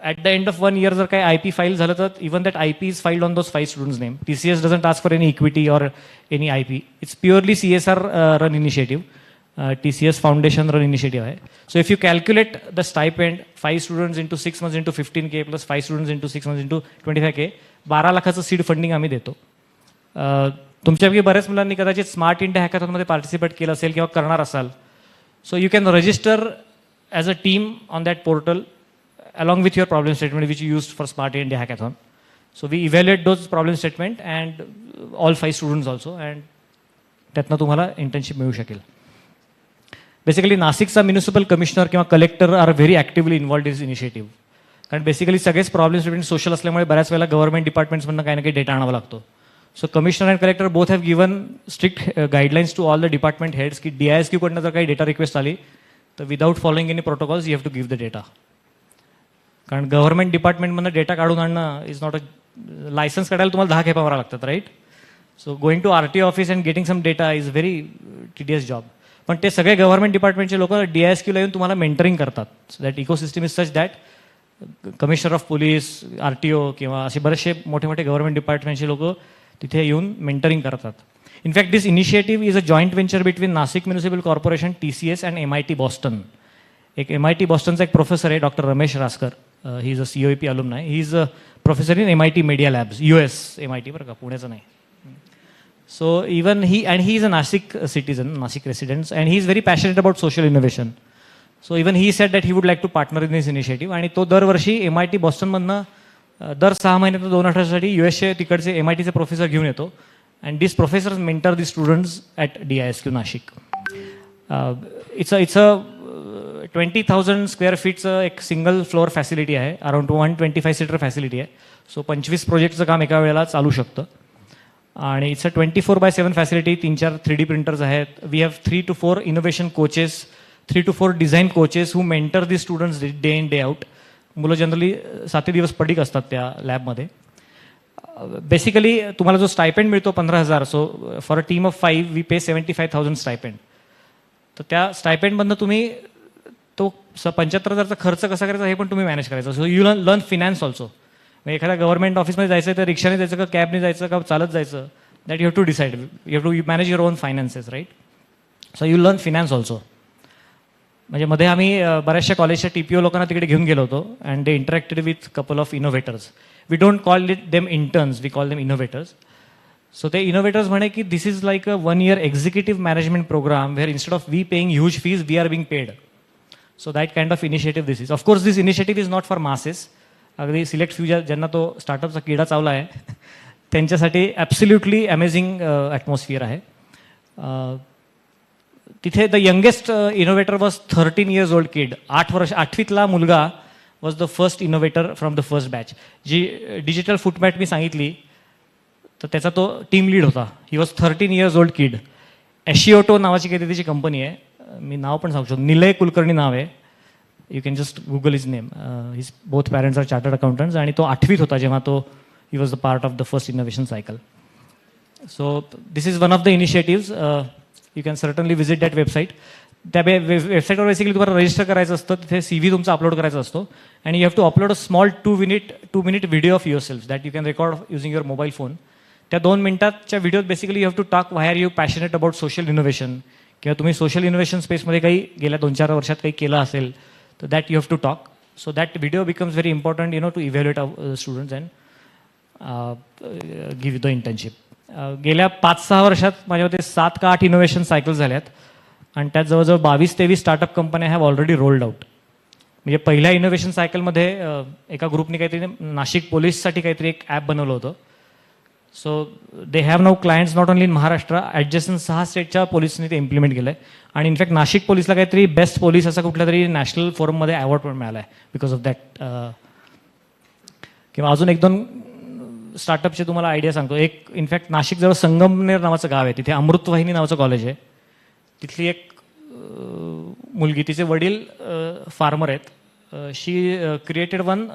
At the end of 1 year, जर काही IP file झालं तर even that IP is filed on those 5 students' name. TCS doesn't ask for any equity or any IP. It's purely CSR run initiative. TCS Foundation run initiative आहे. So if you calculate the stipend, 5 students into 6 months into 15K plus 5 students into 6 months into 25K, 12 लाखाचं seed funding आम्ही देतो. तुमच्यापैकी बऱ्याच मुलांनी कदाचित smart India हॅकॅथॉनमध्ये participate केलं असेल किंवा करणार असाल. सो you can register as a team on that portal along with your problem statement which you used for Smart India Hackathon. So we evaluate those problem statement and all 5 students also, and त्यातनं तुम्हाला internship मिळू शकेल. Basically नाशिकचा municipal commissioner किंवा collector are very actively involved in this initiative. कारण basically सगळेच problem statement social असल्यामुळे बऱ्याच वेळेला गव्हर्नमेंट डिपार्टमेंट्समधून काही ना काही डेटा आणावा लागतो. So commissioner and collector both have given strict guidelines to all the department heads की DISQ कडनं जर काही डेटा रिक्वेस्ट आली तर without following any protocols you have to give the data. कारण गव्हर्नमेंट डिपार्टमेंटमधनं डेटा काढून आणणं इज नॉट अ लायसन्स काढायला तुम्हाला 10 खेपा मारावं लागतात, right? So going to RTO office and getting some data is very tedious job. पण ते सगळे गव्हर्नमेंट डिपार्टमेंटचे लोक DISQला येऊन तुम्हाला मेंटरिंग करतात. So that ecosystem is such that commissioner of police, RTO किंवा असे बरेचसे मोठे मोठे गव्हर्नमेंट डिपार्टमेंटचे लोक तिथे येऊन मेंटरिंग करतात. In fact this initiative is a joint venture between Nashik municipal corporation, TCS and MIT Boston. एक MIT बॉस्टनचा एक प्रोफेसर आहे doctor Ramesh Raskar. He is a COEP alumni. He is a professor in MIT media labs, US MIT, बरं का, पुण्याचं नाही. So even he is a Nashik citizen, Nashik residents, and he is very passionate about social innovation. So even he said that he would like to partner in this initiative. आणि तो दरवर्षी MIT बॉस्टनमधनं दर 6 महिन्यात 2 आठवड्यासाठी US तिकडचे MITचे professor घेऊन येतो. And this professors mentor the students at DISQ Nashik. It's a 20,000 square फीटचं एक single floor facility आहे. अराउंड 125 सीटर फॅसिलिटी आहे. सो 25 प्रोजेक्टचं काम एका वेळेला चालू शकतं. आणि it's a 24/7 facility. 3-4 3D printers आहेत. We have 3 to 4 innovation coaches, 3 to 4 design coaches who mentor the students day in day out. मुलं जनरली 7 दिवस पडीक असतात त्या लॅबमध्ये. बेसिकली तुम्हाला जो स्टायपेंड मिळतो 15,000. So for a team of 5 we pay 75,000 stipend. तर त्या स्टायपेंडमधनं तुम्ही तो 75,000चा खर्च कसा करायचा हे पण तुम्ही मॅनेज करायचा. सो यू लर्न फिनान्स ऑल्सो. म्हणजे एखाद्या गव्हर्नमेंट ऑफिसमध्ये जायचं तर रिक्षाने जायचं का कॅबने जायचं का चालत जायचं, that you have to decide. You have to manage your own finances, right? So you learn finance also. म्हणजे मध्ये आम्ही बऱ्याचशा कॉलेजच्या TPO लोकांना तिकडे घेऊन गेलो होतो and they interacted with couple of innovators. We don't call it them interns, we call them innovators. So ते इनोव्हेटर्स म्हणे की this is like a 1 year executive management programme where instead of we paying huge fees we are being paid. So that kind of initiative this is. Of course this initiative is not for masses. अगदी select few ज्यांना तो स्टार्टअपचा किडा चावला आहे त्यांच्यासाठी absolutely amazing atmosphere आहे. तिथे the youngest innovator was 13 years old kid. 8वीतला मुलगा was the first innovator from the first batch. जी डिजिटल फुटमॅट मी सांगितली तर त्याचा तो टीम लीड होता. He was 13 years old kid. Ashioto नावाची काहीतरी त्याची कंपनी आहे. मी नाव पण सांगू शकतो, निलय कुलकर्णी नाव आहे. You can just Google his name. His both parents are chartered accountants आणि तो 8वीत होता जेव्हा तो he was the part of the first innovation cycle. So this is one of the initiatives. You can certainly visit that website. त्या वेबसाईटवर basically तुम्हाला register करायचं असतं. तिथे CV तुमचा अपलोड करायचा असतो and you have to upload a small 2 minute video of yourself that you can record using your mobile phone. त्या 2 मिनिटाच्या व्हिडिओत basically you have to talk why are you passionate about social innovation किंवा तुम्ही social innovation स्पेसमध्ये काही गेल्या 2-4 वर्षात काही केलं असेल तर that you have to talk. So that video becomes very important to evaluate students and give the internship. गेल्या 5-6 वर्षात माझ्या मते 7 का 8 इनोव्हेशन सायकल झाल्यात आणि त्यात जवळजवळ 22-23 स्टार्टअप कंपन्या हॅव ऑलरेडी रोल्ड आउट. म्हणजे पहिल्या इनोव्हेशन सायकलमध्ये एका ग्रुपने काहीतरी नाशिक पोलीससाठी काहीतरी एक ॲप बनवलं होतं. So they have now clients not only in Maharashtra, adjacent 6 स्टेटच्या पोलिसने ते इम्प्लिमेंट केलं आहे आणि इनफॅक्ट नाशिक पोलीसला काहीतरी बेस्ट पोलीस असा कुठल्या तरी नॅशनल फोरममध्ये अवॉर्ड पण मिळाला आहे बिकॉज ऑफ दॅट. किंवा अजून 1-2 स्टार्टअपचे तुम्हाला आयडिया सांगतो. एक इनफॅक्ट नाशिकजवळ संगमनेर नावाचं गाव आहे, तिथे अमृतवाहिनी नावाचं कॉलेज आहे. तिथली एक मुलगी, तिचे वडील फार्मर आहेत. शी क्रिएटेड वन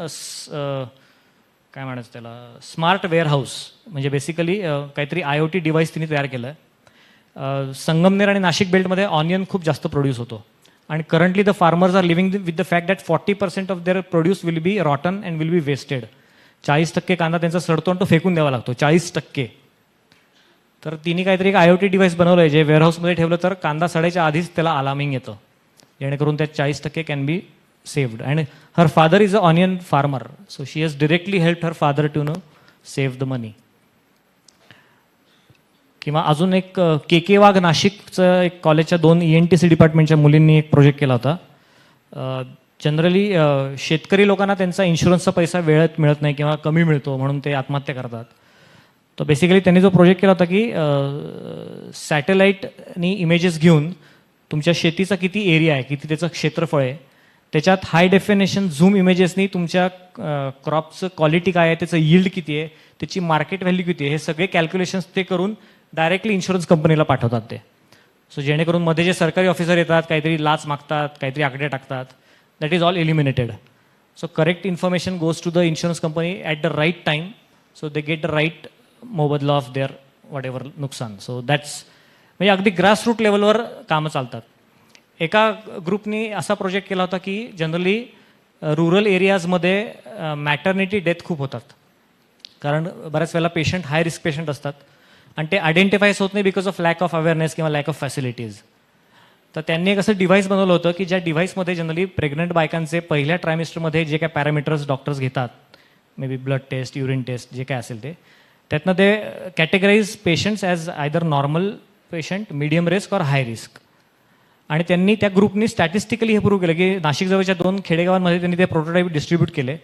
काय म्हणायचं त्याला स्मार्ट वेअरहाऊस. म्हणजे बेसिकली काहीतरी IoT डिव्हाइस तिने तयार केलं आहे. संगमनेर आणि नाशिक बेल्टमध्ये ऑनियन खूप जास्त प्रोड्यूस होतो आणि currently the farmers are living with the fact that 40% of their produce will be rotten and will be wasted. 40% कांदा त्यांचा सडतो आणि तो फेकून द्यावा लागतो. 40%. तर तिने काहीतरी एक IoT डिव्हाइस बनवलं आहे जे वेअरहाऊसमध्ये ठेवलं तर कांदा सडायच्या आधीच त्याला अलार्मिंग येतं जेणेकरून त्यात 40% can be saved. And her father is an onion farmer, so she has directly helped her father to save the money. किंवा अजून एक KK वाघ नाशिकचं एक कॉलेजच्या 2 ENTC डिपार्टमेंटच्या मुलींनी एक प्रोजेक्ट केला होता. जनरली शेतकरी लोकांना त्यांचा इन्शुरन्सचा पैसा वेळेत मिळत नाही किंवा कमी मिळतो म्हणून ते आत्महत्या करतात. तर बेसिकली त्यांनी जो प्रोजेक्ट केला होता की सॅटेलाईटनी इमेजेस घेऊन तुमच्या शेतीचा किती एरिया आहे, किती त्याचं क्षेत्रफळ आहे, त्याच्यात हाय डेफिनेशन झूम इमेजेसनी तुमच्या क्रॉपचं क्वालिटी काय आहे, त्याचं यील्ड किती आहे, त्याची मार्केट व्हॅल्यू किती आहे, हे सगळे कॅल्क्युलेशन्स ते करून डायरेक्टली इन्शुरन्स कंपनीला पाठवतात ते. सो जेणेकरून मध्ये जे सरकारी ऑफिसर येतात काहीतरी लाच मागतात, काहीतरी आकडे टाकतात, that is all eliminated. So correct information goes to the insurance company at the right time. So they get the right मोबदला ऑफ देअर वॉट एव्हर नुकसान. सो दॅट्स म्हणजे अगदी ग्रासरूट लेवलवर कामं चालतात. एका ग्रुपनी असा प्रोजेक्ट केला होता की जनरली रुरल एरियाजमध्ये मॅटर्निटी डेथ खूप होतात कारण बऱ्याच वेळेला पेशंट हाय रिस्क पेशंट असतात आणि ते आयडेंटिफायच होत नाही because of lack of awareness किंवा लॅक ऑफ फॅसिलिटीज. तर त्यांनी एक असं डिव्हाइस बनवलं होतं की ज्या डिव्हाइसमध्ये जनरली प्रेग्नंट बायकांचे पहिल्या ट्रायमिस्टरमध्ये जे काय पॅरामीटर्स डॉक्टर्स घेतात, may be blood test, urine test, जे काय असेल ते, त्यातनं ते categorise patients as either normal patient, medium risk or high risk. आणि त्यांनी त्या ग्रुपनी स्टॅटिस्टिकली हे प्रूव्ह केलं की नाशिकजवळच्या 2 खेडेगावांमध्ये त्यांनी ते प्रोटोटाईप डिस्ट्रीब्यूट केले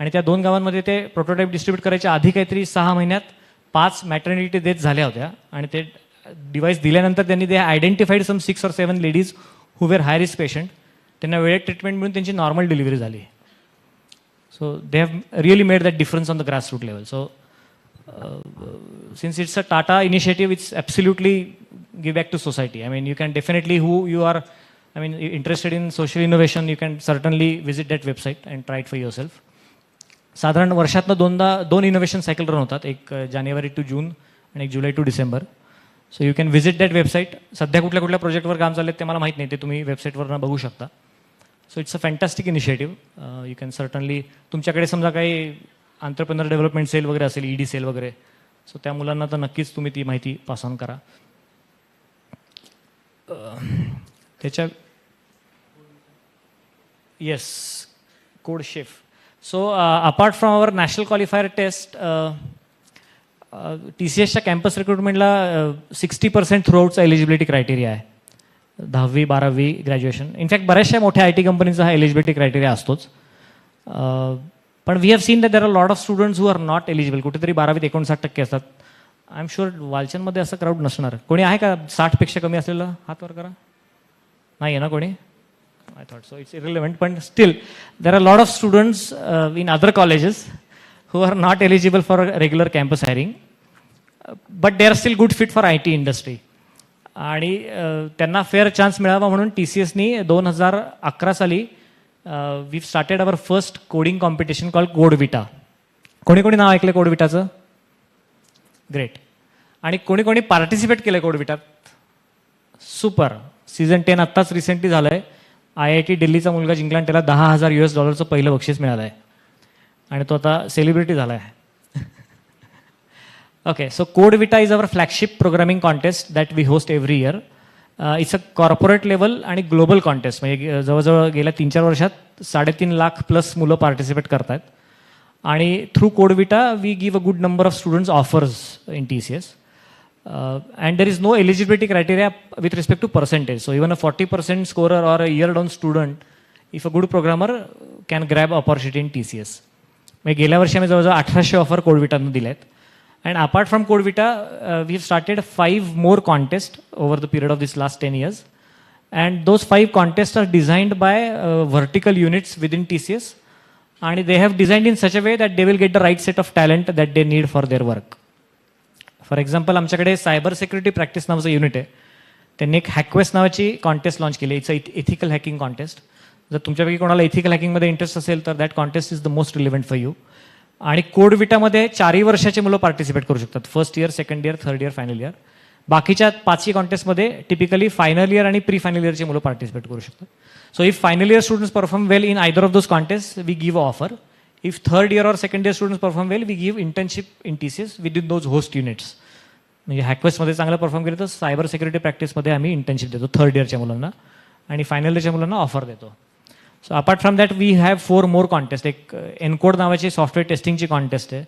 आणि त्या 2 गावांमध्ये ते प्रोटोटाईप डिस्ट्रीब्यूट करायच्या आधी काहीतरी 6 महिन्यात 5 मॅटर्निटी डेथ झाल्या होत्या आणि ते डिव्हाइस दिल्यानंतर त्यांनी ते identified some 6 or 7 ladies who were high risk patient. त्यांना वेळेत ट्रीटमेंट मिळून त्यांची नॉर्मल डिलिव्हरी झाली. So they have really made that difference on the grassroot level. So since it's a Tata initiative, it's absolutely give back to society. I mean, you can definitely, who you are, I mean, interested in social innovation, you can certainly visit that website and try it for yourself. साधारण वर्षातनं 2 innovation cycle run होतात, एक January to June आणि एक जुलै to December. So you can visit that website. सध्या कुठल्या प्रोजेक्टवर काम चाललं ते मला माहीत नाही, ते तुम्ही वेबसाईटवरनं बघू शकता. So it's a fantastic initiative. You can certainly, तुमच्याकडे समजा काही एंटरप्रेन्योर डेव्हलपमेंट सेल वगैरे असेल, ED सेल वगैरे, सो त्या मुलांना तर नक्कीच तुम्ही ती माहिती पास ऑन करा. त्याच्या yes code shift. So apart from our national qualifier test T C एसच्या कॅम्पस रिक्रुटमेंटला 60% थ्रू आउटचा एलिजिबिलिटी क्रायटेरिया आहे. 10वी 12वी ग्रॅज्युएशन. इनफॅक्ट बऱ्याचशा मोठ्या IT कंपनीचा हा एलिजिबिलिटी क्रायटेरिया असतोच. पण we have seen that there are lot of students who are not eligible. कुठेतरी 12वीत 59% असतात. आय एम शुअर वालचंदमध्ये असं क्राऊड नसणार. कोणी आहे का 60पेक्षा कमी असलेलं? हात वर करा. नाही आहे ना कोणी? I thought so. It's irrelevant. पण still there are lot of students in other colleges who are not eligible for regular campus hiring, but they are still good fit for IT industry. आणि त्यांना fair chance मिळावा म्हणून TCSनी 2011 साली we started our first coding competition call CodeVita. कोणी कोणी नाव ऐकलं कोडविटाचं? Great. आणि कोणी कोणी पार्टिसिपेट केलं कोडविटात? सुपर. सीझन 10 आत्ताच रिसेंटली झालं आहे. IIT दिल्लीचा मुलगा जिंकला आणि त्याला $10,000 पहिलं बक्षीस मिळालं आहे आणि तो आता सेलिब्रिटी झाला आहे. Okay, so CodeVita is our flagship programming contest that we host every year. It's a corporate level आणि ग्लोबल कॉन्टेस्ट. म्हणजे जवळजवळ गेल्या 3-4 वर्षात 3.5 लाख प्लस मुलं पार्टिसिपेट करत आहेत. आणि through CodeVita we give a good number of students offers in TCS. And there is no eligibility criteria with respect to percentage. So even a 40% scorer or a year down student if a good programmer can grab opportunity in TCS. म्हणजे गेल्या वर्षी आम्ही जवळजवळ 1800 offer कोडविटानं दिल्या आहेत. And apart from CodeVita we have started 5 more contest over the period of this last 10 years. And those 5 contest are designed by vertical units within TCS. आणि they have designed in such a way that they will get the right set of talent that they need for their work. For example आमच्याकडे cyber security practice नावाचं unit आहे. त्यांनी एक HackQuest नावाची contest launch केली. It's a ethical hacking contest. जर तुमच्यापैकी कोणाला इथिकल हॅकिंगमध्ये इंटरेस्ट असेल तर that contest is the most relevant for you. आणि कोडविटामध्ये 4ही वर्षाचे मुलं पार्टिसिपेट करू शकतात. First year, second year, third year, final year. बाकीच्या 5ही कॉन्टेस्टमध्ये टिपिकली फायनल इयर आणि प्री फायनल इयरचे मुलं पार्टिसिपेट करू शकतात. So if final year students perform well in either of those contest we give a offer. If third year or second year students perform well we give internship in TCS within those host units. म्हणजे हॅकवेस्टमध्ये चांगलं perform केलं तर cyber security प्रॅक्टिसमध्ये आम्ही internship देतो third इयरच्या मुलांना आणि final इयरच्या मुलांना ऑफर देतो. So apart from that we have 4 more contest. एक एनकोड नावाची सॉफ्टवेअर टेस्टिंगची कॉन्टेस्ट आहे.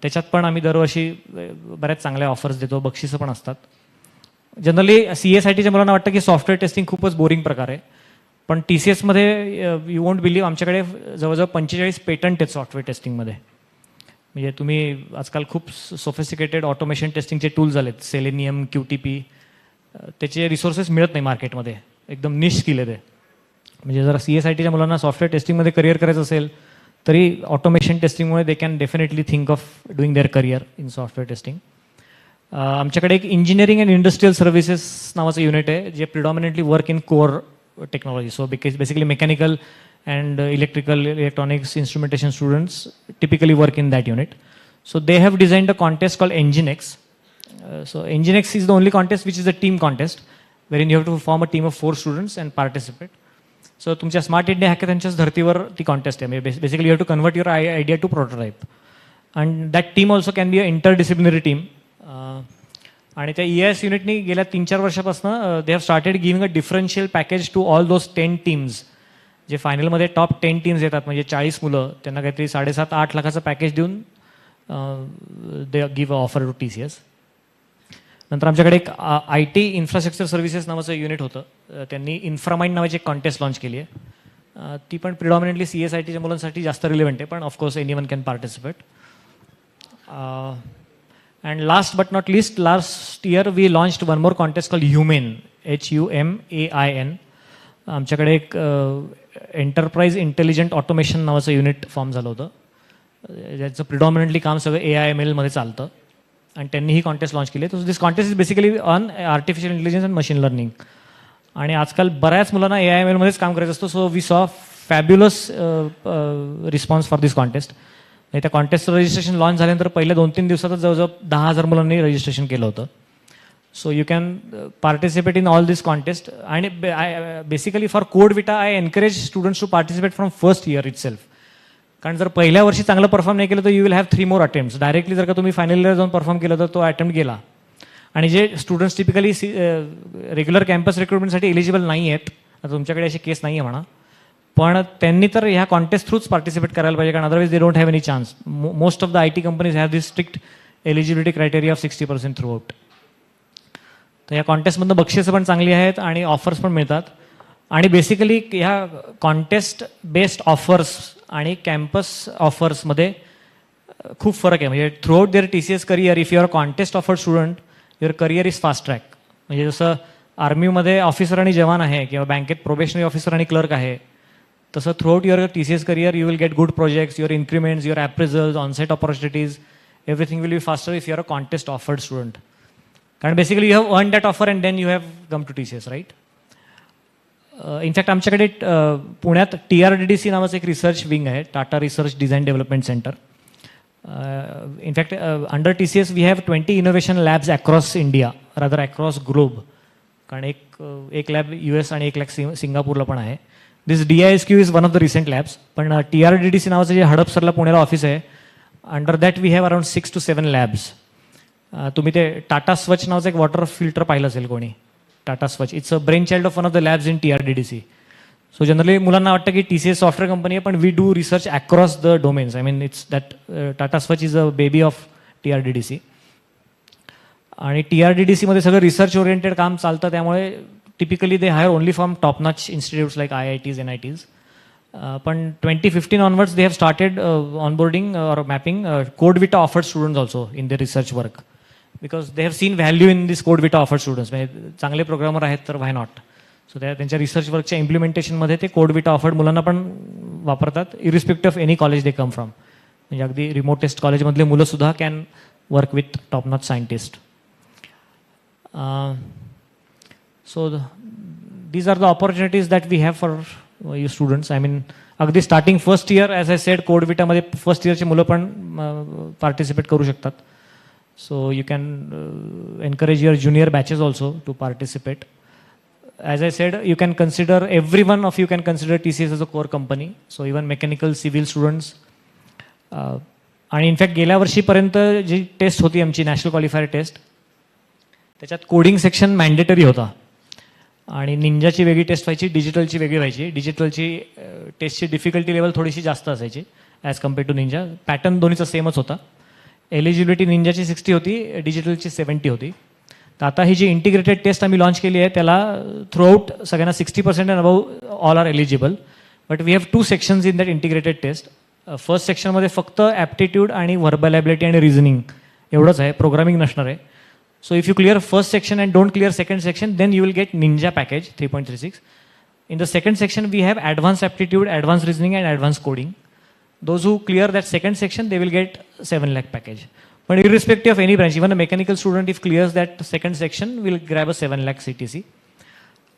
त्याच्यात पण आम्ही दरवर्षी बऱ्याच चांगल्या ऑफर्स देतो. बक्षिसं पण असतात. जनरली CSITच्या मुलांना वाटतं की सॉफ्टवेअर टेस्टिंग खूपच बोरिंग प्रकार आहे. पण TCSमध्ये यू वोंट बिलीव्ह आमच्याकडे जवळजवळ 45 पेटंट आहेत सॉफ्टवेअर टेस्टिंगमध्ये. म्हणजे तुम्ही आजकाल खूप सोफिस्टिकेटेड ऑटोमेशन टेस्टिंगचे टूल्स आलेत. Selenium, QTP. त्याचे रिसोर्सेस मिळत नाही मार्केटमध्ये. एकदम निश स्किल आहे ते. म्हणजे जर CSITच्या मुलांना सॉफ्टवेअर टेस्टिंगमध्ये करिअर करायचं असेल तरी ऑटोमेशन टेस्टिंगमुळे they can definitely think of doing their career in software testing. आमच्याकडे एक इंजिनिअरिंग अँड इंडस्ट्रियल सर्व्हिसेस नावाचं युनिट आहे जे predominantly work in core technology. So basically mechanical and electrical, electronics, instrumentation students typically work in that unit. So they have designed a contest called Nginx. So Nginx is the only contest which is a team contest wherein you have to form a team of 4 students and participate. So तुमच्या smart India हॅकेथॉनच्याच धर्तीवर ती contest आहे. Basically you have to convert your idea to prototype and that team also can be a interdisciplinary team. आणि त्या EIS युनिटनी गेल्या 3-4 वर्षापासून they have started giving a differential package to all those 10 teams. जे फायनलमध्ये top 10 teams येतात म्हणजे 40 मुलं त्यांना काहीतरी 7.5-8 लाखाचं पॅकेज देऊन they give a offer to TCS. नंतर आमच्याकडे एक IT इन्फ्रास्ट्रक्चर सर्व्हिसेस नावाचं युनिट होतं. त्यांनी इन्फ्रामाइंड नावाची एक कॉन्टेस्ट लॉन्च केली आहे. ती पण प्रिडॉमिनेटली CSITच्या मुलांसाठी जास्त रिलेव्हंट आहे पण of course anyone can participate. And last but not least last year we launched 1 more contest call HUMAIN. HUMAIN. आमच्याकडे एक एंटरप्राइज इंटेलिजंट ऑटोमेशन नावाचं युनिट फॉर्म झालं होतं. ज्याचं प्रिडॉमिनेटली काम सगळं AI/ML चालतं आणि त्यांनी ही कॉन्टेस्ट लॉन्च केली. So this contest is basically on artificial intelligence and machine learning. आणि आजकाल बऱ्याच मुलांना AI/MLमध्येच काम करायचं असतं. So we saw fabulous response for this contest. त्या कॉन्टेस्टचं रजिस्ट्रेशन लॉन्च झाल्यानंतर पहिल्या 2-3 दिवसातच जवळजवळ 10,000 मुलांनी रजिस्ट्रेशन केलं होतं. So you can participate in all this contest. And basically for Codevita, I encourage students to participate from first year itself. कारण जर पहिल्या वर्षी चांगलं परफॉर्म नाही केलं तर you will have 3 more attempts. Directly जर का तुम्ही फायनल इयर जाऊन परफॉर्म केलं तर तो अटेम्प्ट गेला. आणि जे स्टुडंट्स टिपिकली रेग्युलर कॅम्पस रिक्रुटमेंटसाठी एलिजिबल नाही आहेत, आता तुमच्याकडे अशी केस नाही आहे म्हणा, पण त्यांनी तर ह्या कॉन्टेस्ट थ्रूच पार्टिसिपेट करायला पाहिजे, कारण otherwise they don't have any chance. Most of the IT companies have this strict eligibility criteria of 60% through out. तर या कॉन्टेस्टमधनं बक्षिसं पण चांगली आहेत आणि ऑफर्स पण मिळतात. आणि बेसिकली ह्या कॉन्टेस्ट बेस्ड ऑफर्स आणि कॅम्पस ऑफर्समध्ये खूप फरक आहे. म्हणजे throughout their TCS career, if you are contest offer student, your career is fast track. म्हणजे जसं आर्मीमध्ये ऑफिसर आणि जवान आहे किंवा बँकेत प्रोबेशनरी ऑफिसर आणि क्लर्क आहे, तसं throughout your TCS career you will get good projects, your increments, your appraisals, onsite opportunities, everything will be faster if you are a contest offered student. कारण basically you have earn that offer and then you have come to TCS, right? In fact आमच्याकडे पुण्यात TRDDC नावाचं एक research wing आहे, Tata research design development centre. In fact under TCS we have 20 innovation labs across India, rather across globe. कारण एक lab US आणि एक lab सिंगापूरला पण आहे. This DISQ is one of the recent labs. पण TRDDC नावाचं जे हडपसरला पुण्याला ऑफिस आहे, under that we have around 6 to 7 labs. तुम्ही ते टाटा स्वच्छ नावाचं एक वॉटर फिल्टर पाहिलं असेल कोणी, Tata Swach. It's a brain child of one of the labs in TRDDC. So generally मुलांना वाटतं की TCS सॉफ्टवेअर कंपनी आहे, पण we do research across the domains. I mean it's that Tata Swach is a baby of TRDDC. आणि TRDDCमध्ये सगळं research oriented काम चालतं, त्यामुळे typically they hire only from top notch institutes like IITs, NITs. पण 2015 onwards they have started onboarding or mapping CodeVita offered students also in the research work, because they have seen value in this CodeVita offered students. म्हणजे चांगले programmer आहेत तर why not. सो त्यांच्या research वर्कच्या इम्प्लिमेंटेशनमध्ये ते CodeVita offered मुलांना पण वापरतात, irrespective of any college they come from. म्हणजे अगदी रिमोटेस्ट कॉलेजमधले मुलंसुद्धा can work with top notch scientist. So these are the opportunities that we have for you students. I mean अगदी starting first year, as I said, कोडविटामध्ये first इयरचे मुलं पण participate करू शकतात. So you can encourage your junior batches also to participate. As I said, you can consider, every one of you can consider TCS as a core company. So even mechanical, civil students. आणि in fact गेल्या वर्षीपर्यंत जी test होती आमची national qualifier test, त्याच्यात coding section mandatory होता. आणि निंजाची वेगळी test व्हायची, डिजिटलची वेगळी व्हायची. डिजिटलची टेस्टची डिफिकल्टी लेवल थोडीशी जास्त असायची as compared to ninja. Pattern दोन्हीचा सेमच होता. एलिजिबिलिटी निंजाची 60 होती, डिजिटलची 70 होती. तर आता ही जी इंटिग्रेटेड टेस्ट आम्ही लॉन्च केली आहे, त्याला थ्रूआउट सगळ्यांना 60% and above all are eligible. But we have 2 sections in that integrated test. First सेक्शनमध्ये फक्त ॲप्टिट्यूड आणि व्हर्बल ॲबिलिटी आणि रिझनिंग एवढंच आहे, प्रोग्रामिंग नसणार आहे. So if you clear first section and don't clear second section, then you will get ninja package 3.36. In the second section we have advance aptitude, advance reasoning and advance coding. Those who clear that second section they will get 7 lakh package. पण irrespective of any branch, even a mechanical student if clears that second section will grab a 7 lakh CTC.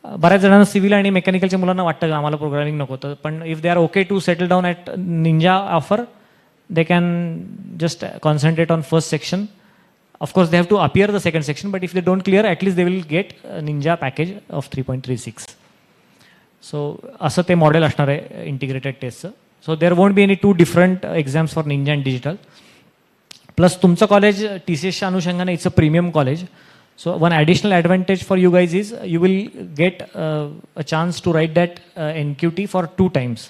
बऱ्याच जणांना civil आणि मेकॅनिकलच्या मुलांना वाटतं की आम्हाला programming नको, तर पण if they are okay to settle down at ninja offer, they can just concentrate on first section. Of course they have to appear the second section, but if they don't clear at least they will get ninja package of 3.36. So असं ते model असणार आहे integrated टेस्टचं. So there won't be any 2 different exams for ninja and digital. Plus तुमचं college TCSच्या अनुषंगाने it's a premium college. So one additional advantage for you guys is you will get a chance to write that NQT for 2 times.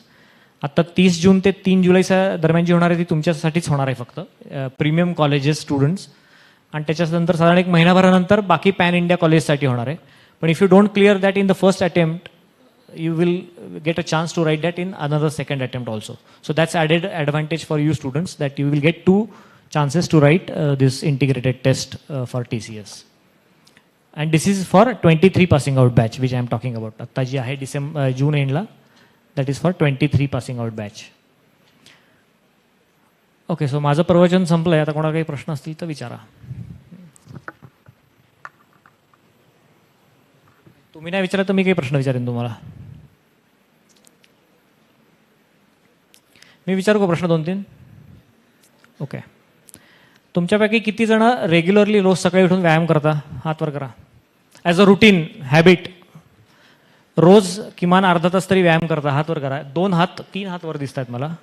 आता 30 जून ते 3 जुलैच्या दरम्यान जी होणार आहे ती तुमच्यासाठीच होणार आहे फक्त, प्रीमियम कॉलेजेस स्टुडंट्स. आणि त्याच्यानंतर साधारण 1 महिनाभरानंतर बाकी पॅन इंडिया कॉलेजसाठी होणार आहे. पण if you don't clear that in the first attempt, you will get a chance to write that in another second attempt also. So that's added advantage for you students, that you will get 2 chances to write this integrated test for TCS. And this is for 23 passing out batch which I am talking about. Atta ji ahe June end la, that is for 23 passing out batch. Okay, so माझं प्रवचन संपलंय. आता कोणाला काही प्रश्न असतील तर विचारा. तुम्ही नाही विचारत तर मी काही प्रश्न विचारेन तुम्हाला. मी विचारू का प्रश्न 2-3? ओके. तुमच्यापैकी किती जण रेग्युलरली रोज सकाळी उठून व्यायाम करता? हात वर करा. ॲज अ रुटीन हॅबिट रोज किमान अर्धा तास तरी व्यायाम करता? हात वर करा. 2 हात, 3 हात वर दिसत आहेत मला,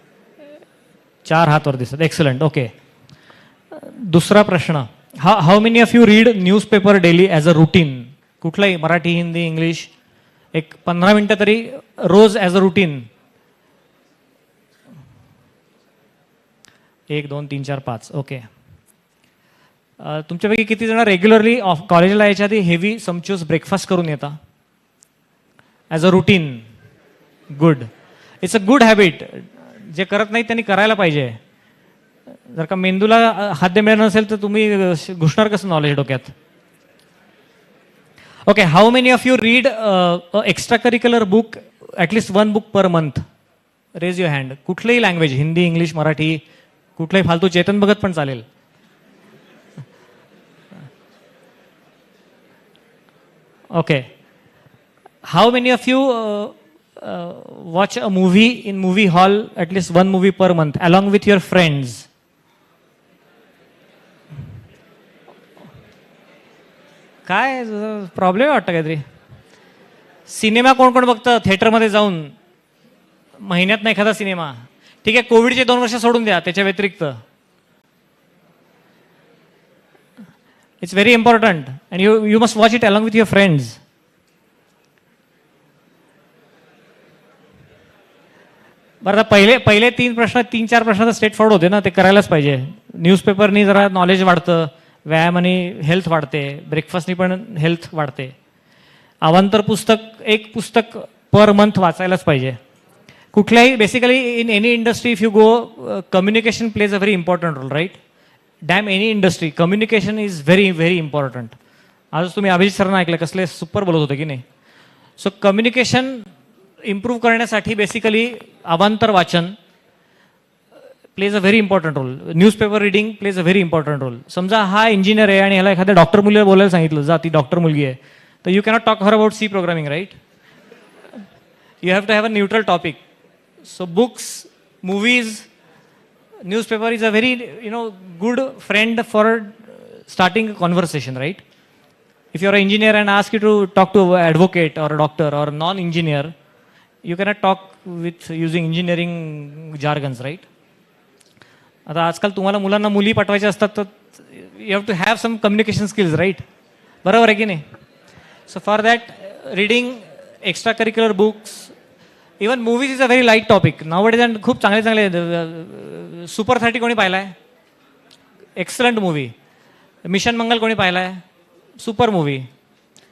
4 हात वर दिसतात. एक्सलंट. ओके. दुसरा प्रश्न, हाऊ many of you read newspaper daily as a routine? कुठलाही, मराठी, हिंदी, इंग्लिश, एक 15 मिनटं तरी रोज ॲज अ रुटीन. 1 2 3 4 5. ओके. तुमच्यापैकी किती जण रेग्युलरली कॉलेजला यायच्या आधी हेवी समचूस ब्रेकफास्ट करून येता as a routine? Good. It's a good habit. जे करत नाही त्यांनी करायला पाहिजे. जर का मेंदूला खाद्य मिळालं नसेल तर तुम्ही घुसणार कसं नॉलेज डोक्यात? Okay. How many of you read extra curricular book, at least 1 book per month? Raise your hand. कुठलीही लँग्वेज, हिंदी, इंग्लिश, मराठी, कुठलाही फालतू, चेतन भगत पण चालेल. Okay. How many of you watch a movie in movie hall, at least 1 movie per month along with your friends? काय problem वाटतं काहीतरी? Cinema कोण कोण बघतं थिएटरमध्ये जाऊन? महिन्यात नाही एखादा सिनेमा. ठीक आहे, कोविडचे 2 वर्ष सोडून द्या, त्याच्या व्यतिरिक्त. It's very important and you must watch it along with your friends. बरं, आता पहिले 3-4 प्रश्न तर स्ट्रेट फॉरवर्ड होते ना, ते करायलाच पाहिजे. न्यूजपेपरनी जरा नॉलेज वाढतं, व्यायामाने हेल्थ वाढते, ब्रेकफास्टनी पण हेल्थ वाढते. अवांतर एक पुस्तक पर मंथ वाचायलाच पाहिजे. कुठल्याही, basically in any industry if you go, communication plays a very important role, right? Damn any industry, communication is very very important. आज तुम्ही अभिजित सरांना ऐकलं, कसले सुपर बोलत होते की नाही? सो कम्युनिकेशन इम्प्रूव्ह करण्यासाठी बेसिकली अवांतर वाचन plays a very important role. Newspaper reading plays a very important role. समजा हा इंजिनियर आहे आणि ह्याला एखाद्या डॉक्टर मुलीला बोलायला सांगितलं, जा ती डॉक्टर मुलगी आहे, तर you cannot talk her about C programming, right? You have to have a neutral topic. So books, movies, newspaper is a very, good friend for starting a conversation, right? If you are an engineer and ask you to talk to an advocate or a doctor or a non-engineer, you cannot talk with using engineering jargons, right? आता आजकाल तुम्हाला मुलांना मुली पाठवायच्या असतात तर you have to have some communication skills, right? बरोबर आहे की नाही? So for that, reading extra curricular books, even movies is a very light topic nowadays. And खूप चांगले चांगले, सुपर 30 कोणी पाहिला आहे? Excellent movie. मिशन मंगल कोणी पाहिला आहे? Super movie.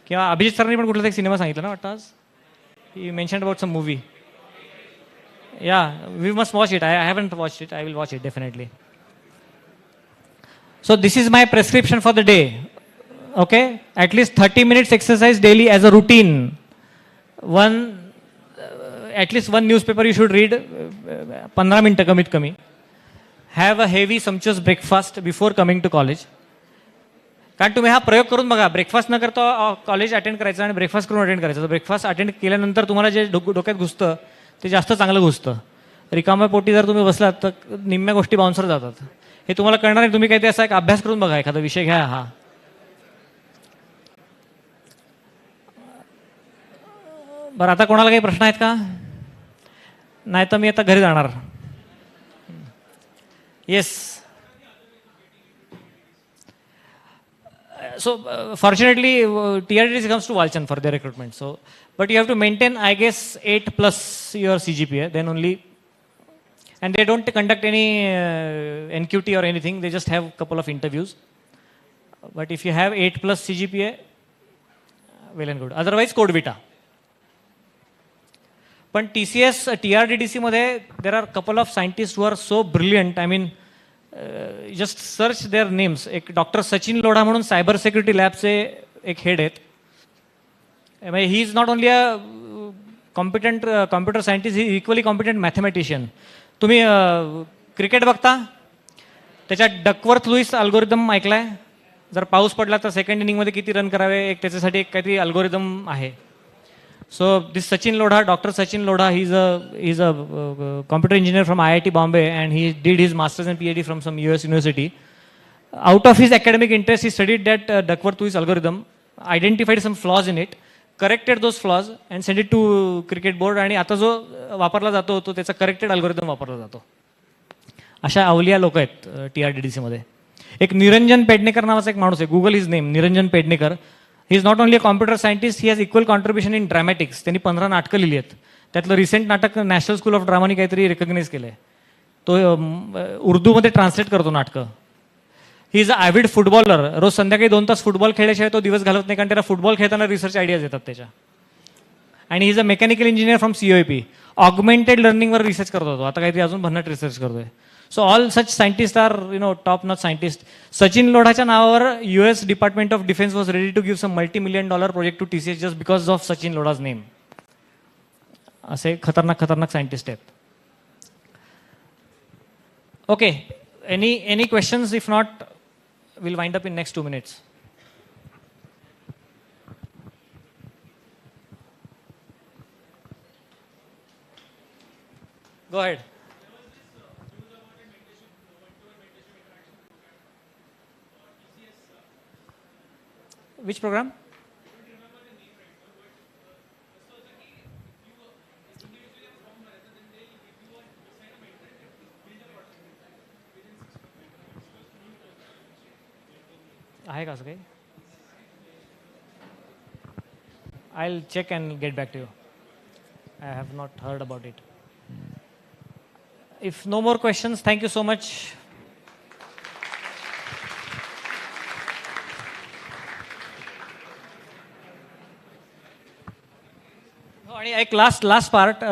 किंवा अभिजित सरांनी पण कुठला तरी सिनेमा सांगितला ना वाटतं आज? He mention about some movie. Yeah, we must watch it. I haven't watch it. I will watch it definitely. So this is my prescription for the day. Okay. At least 30 minutes exercise daily as a routine. At least 1 newspaper you should read, 15 मिनटं कमीत कमी. Have a heavy sumptuous breakfast before coming to college. कारण तुम्ही हा प्रयोग करून बघा, breakfast न करता कॉलेज अटेंड करायचं आणि ब्रेकफास्ट करून अटेंड करायचं. तर ब्रेकफास्ट अटेंड केल्यानंतर तुम्हाला जे डोक्यात घुसतं ते जास्त चांगलं घुसतं. रिकाम्या पोटी जर तुम्ही बसलात तर निम्म्या गोष्टी बाउन्सर जातात. हे तुम्हाला कळणार नाही. तुम्ही काहीतरी असा एक अभ्यास करून बघा, एखादा विषय घ्या. हा बरं, आता कोणाला काही प्रश्न आहेत का? नाही तर मी आता घरी जाणार. Yes. So fortunately TRDC comes to Walchand for their recruitment. So, but you have to maintain, I guess, 8+ your CGPA. Then only, and they don't conduct any NQT or anything. They just have a couple of interviews. But if you have 8+ CGPA, well and good. Otherwise, Code Vita. पण TCS, TRDDC मध्ये there are couple of scientist who are so brilliant. I mean, just search their names. एक doctor Sachin Lodha म्हणून cyber security लॅबचे एक head आहेत. He is not only a competent computer scientist, he equally competent mathematician. तुम्ही cricket बघता, त्याच्यात Duckworth Lewis algorithm ऐकलाय? जर पाऊस पडला तर सेकंड इनिंगमध्ये किती रन करावे, एक त्याच्यासाठी एक काहीतरी अल्गोरिदम आहे. So this Sachin Lodha, Dr. Sachin Lodha, he's a computer engineer from IIT Bombay, and he did his masters and PhD from some US university. Out of his academic interest, he studied that Duckworth-Lewis algorithm, identified some flaws in it, corrected those flaws, and sent it to cricket board. आणि आता जो वापरला जातो तो त्याचा corrected algorithm वापरला जातो. अशा अवलिया लोक आहेत TRDDC मध्ये. एक निरंजन पेडणेकर नावाचा एक माणूस आहे, Google is name, Niranjan Pednekar. He is not only a computer scientist, he has equal contribution in dramatics. त्यांनी 15 नाटकं लिहिली आहेत. त्यातलं रिसेंट नाटक नॅशनल स्कूल ऑफ ड्रामानी काहीतरी रेकग्नाइज केलं आहे. तो उर्दूमध्ये ट्रान्सलेट करतो नाटकं. ही इज अ ॲव्हिड फुटबॉलर. रोज संध्याकाळी 2 तास फुटबॉल खेळल्याशिवाय तो दिवस घालवत नाही, कारण त्याला फुटबॉल खेळताना रिसर्च आयडियाज येतात त्याच्या. आणि he is a mechanical engineer from COEP. Augmented लर्निंगवर रिसर्च करत होतो, आता काहीतरी अजून भन्नाट रिसर्च करतोय. So all such scientist are top notch scientist. Sachin लोढाच्या नावावर US department of defence was ready to give some $multi-million project to TCS just because of Sachin Lodha's name. असे खतरनाक खतरनाक सायंटिस्ट आहेत. Okay, any questions? If not, will wind up in next 2 minutes. Go ahead. Which program? आहे का असं काही? I'll check and get back to you. I have not heard about it. If no more questions, thank you so much. आणि एक last part,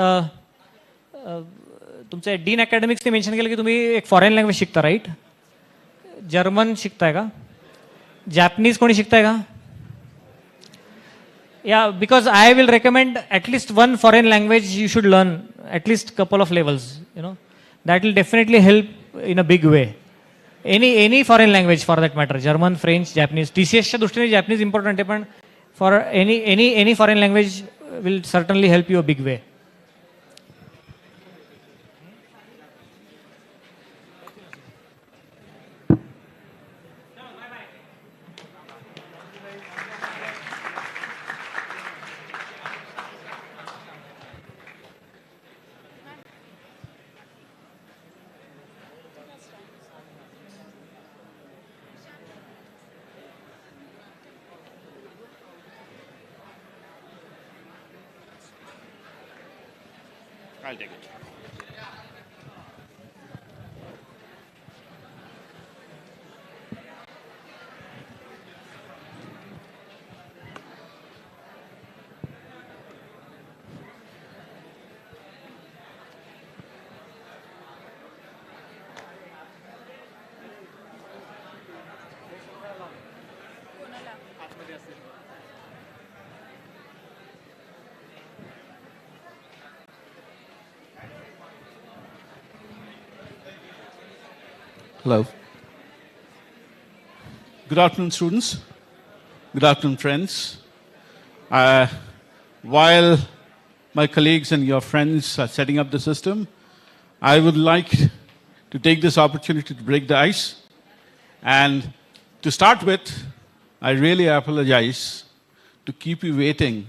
तुमच्या dean अकॅडमिक्सने mention केलं की तुम्ही एक फॉरेन लँग्वेज शिकता, राईट? जर्मन शिकताय का? जॅपनीज कोणी शिकताय का? Yeah, because I will recommend at least one foreign language you should learn, at least couple of levels, that will definitely help in a big way. Any foreign language for that matter, German, French, Japanese. TCS च्या दृष्टीने Japanese important आहे, पण for any foreign language will certainly help you a big way. I'll take it. Hello. Good afternoon, students. Good afternoon, friends. While my colleagues and your friends are setting up the system, I would like to take this opportunity to break the ice. And to start with, I really apologize to keep you waiting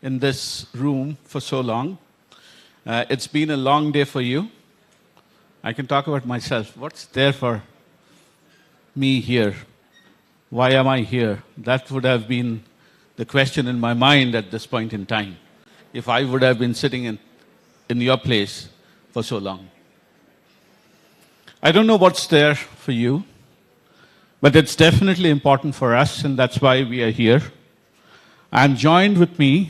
in this room for so long. It's been a long day for you. I can talk about myself. What's there for me here? Why am I here? That would have been the question in my mind at this point in time, if I would have been sitting in your place for so long. I don't know what's there for you, but it's definitely important for us, and that's why we are here. I'm joined with me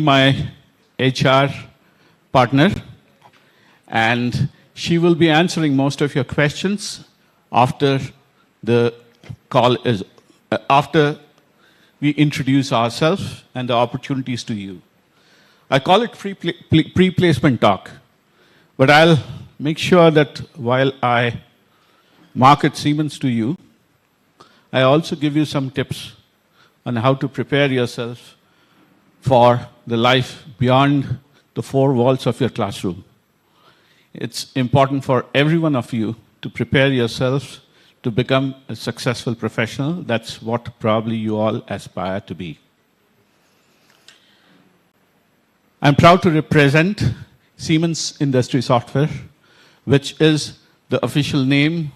my HR partner, and she will be answering most of your questions after the call is, after we introduce ourselves and the opportunities to you. I call it pre-placement talk, but I'll make sure that while I market Siemens to you, I also give you some tips on how to prepare yourself for the life beyond the four walls of your classroom. It's important for every one of you to prepare yourselves to become a successful professional. That's what probably you all aspire to be. I'm proud to represent Siemens Industry Software, which is the official name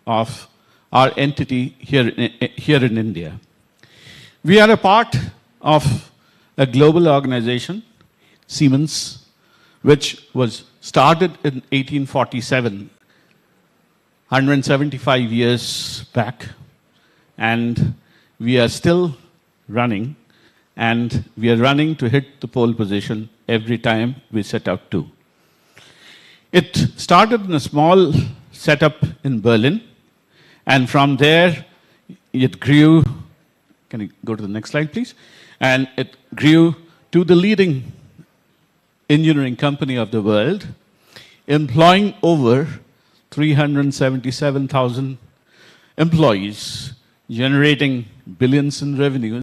of our entity here in India. We are a part of a global organization, Siemens, which was started in 1847, 175 years back, and we are still running, and we are running to hit the pole position every time we set out to. It started in a small setup in Berlin, and from there it grew. Can you go to the next slide, please? And it grew to the leading engineering company of the world, employing over 377,000 employees, generating billions in revenue.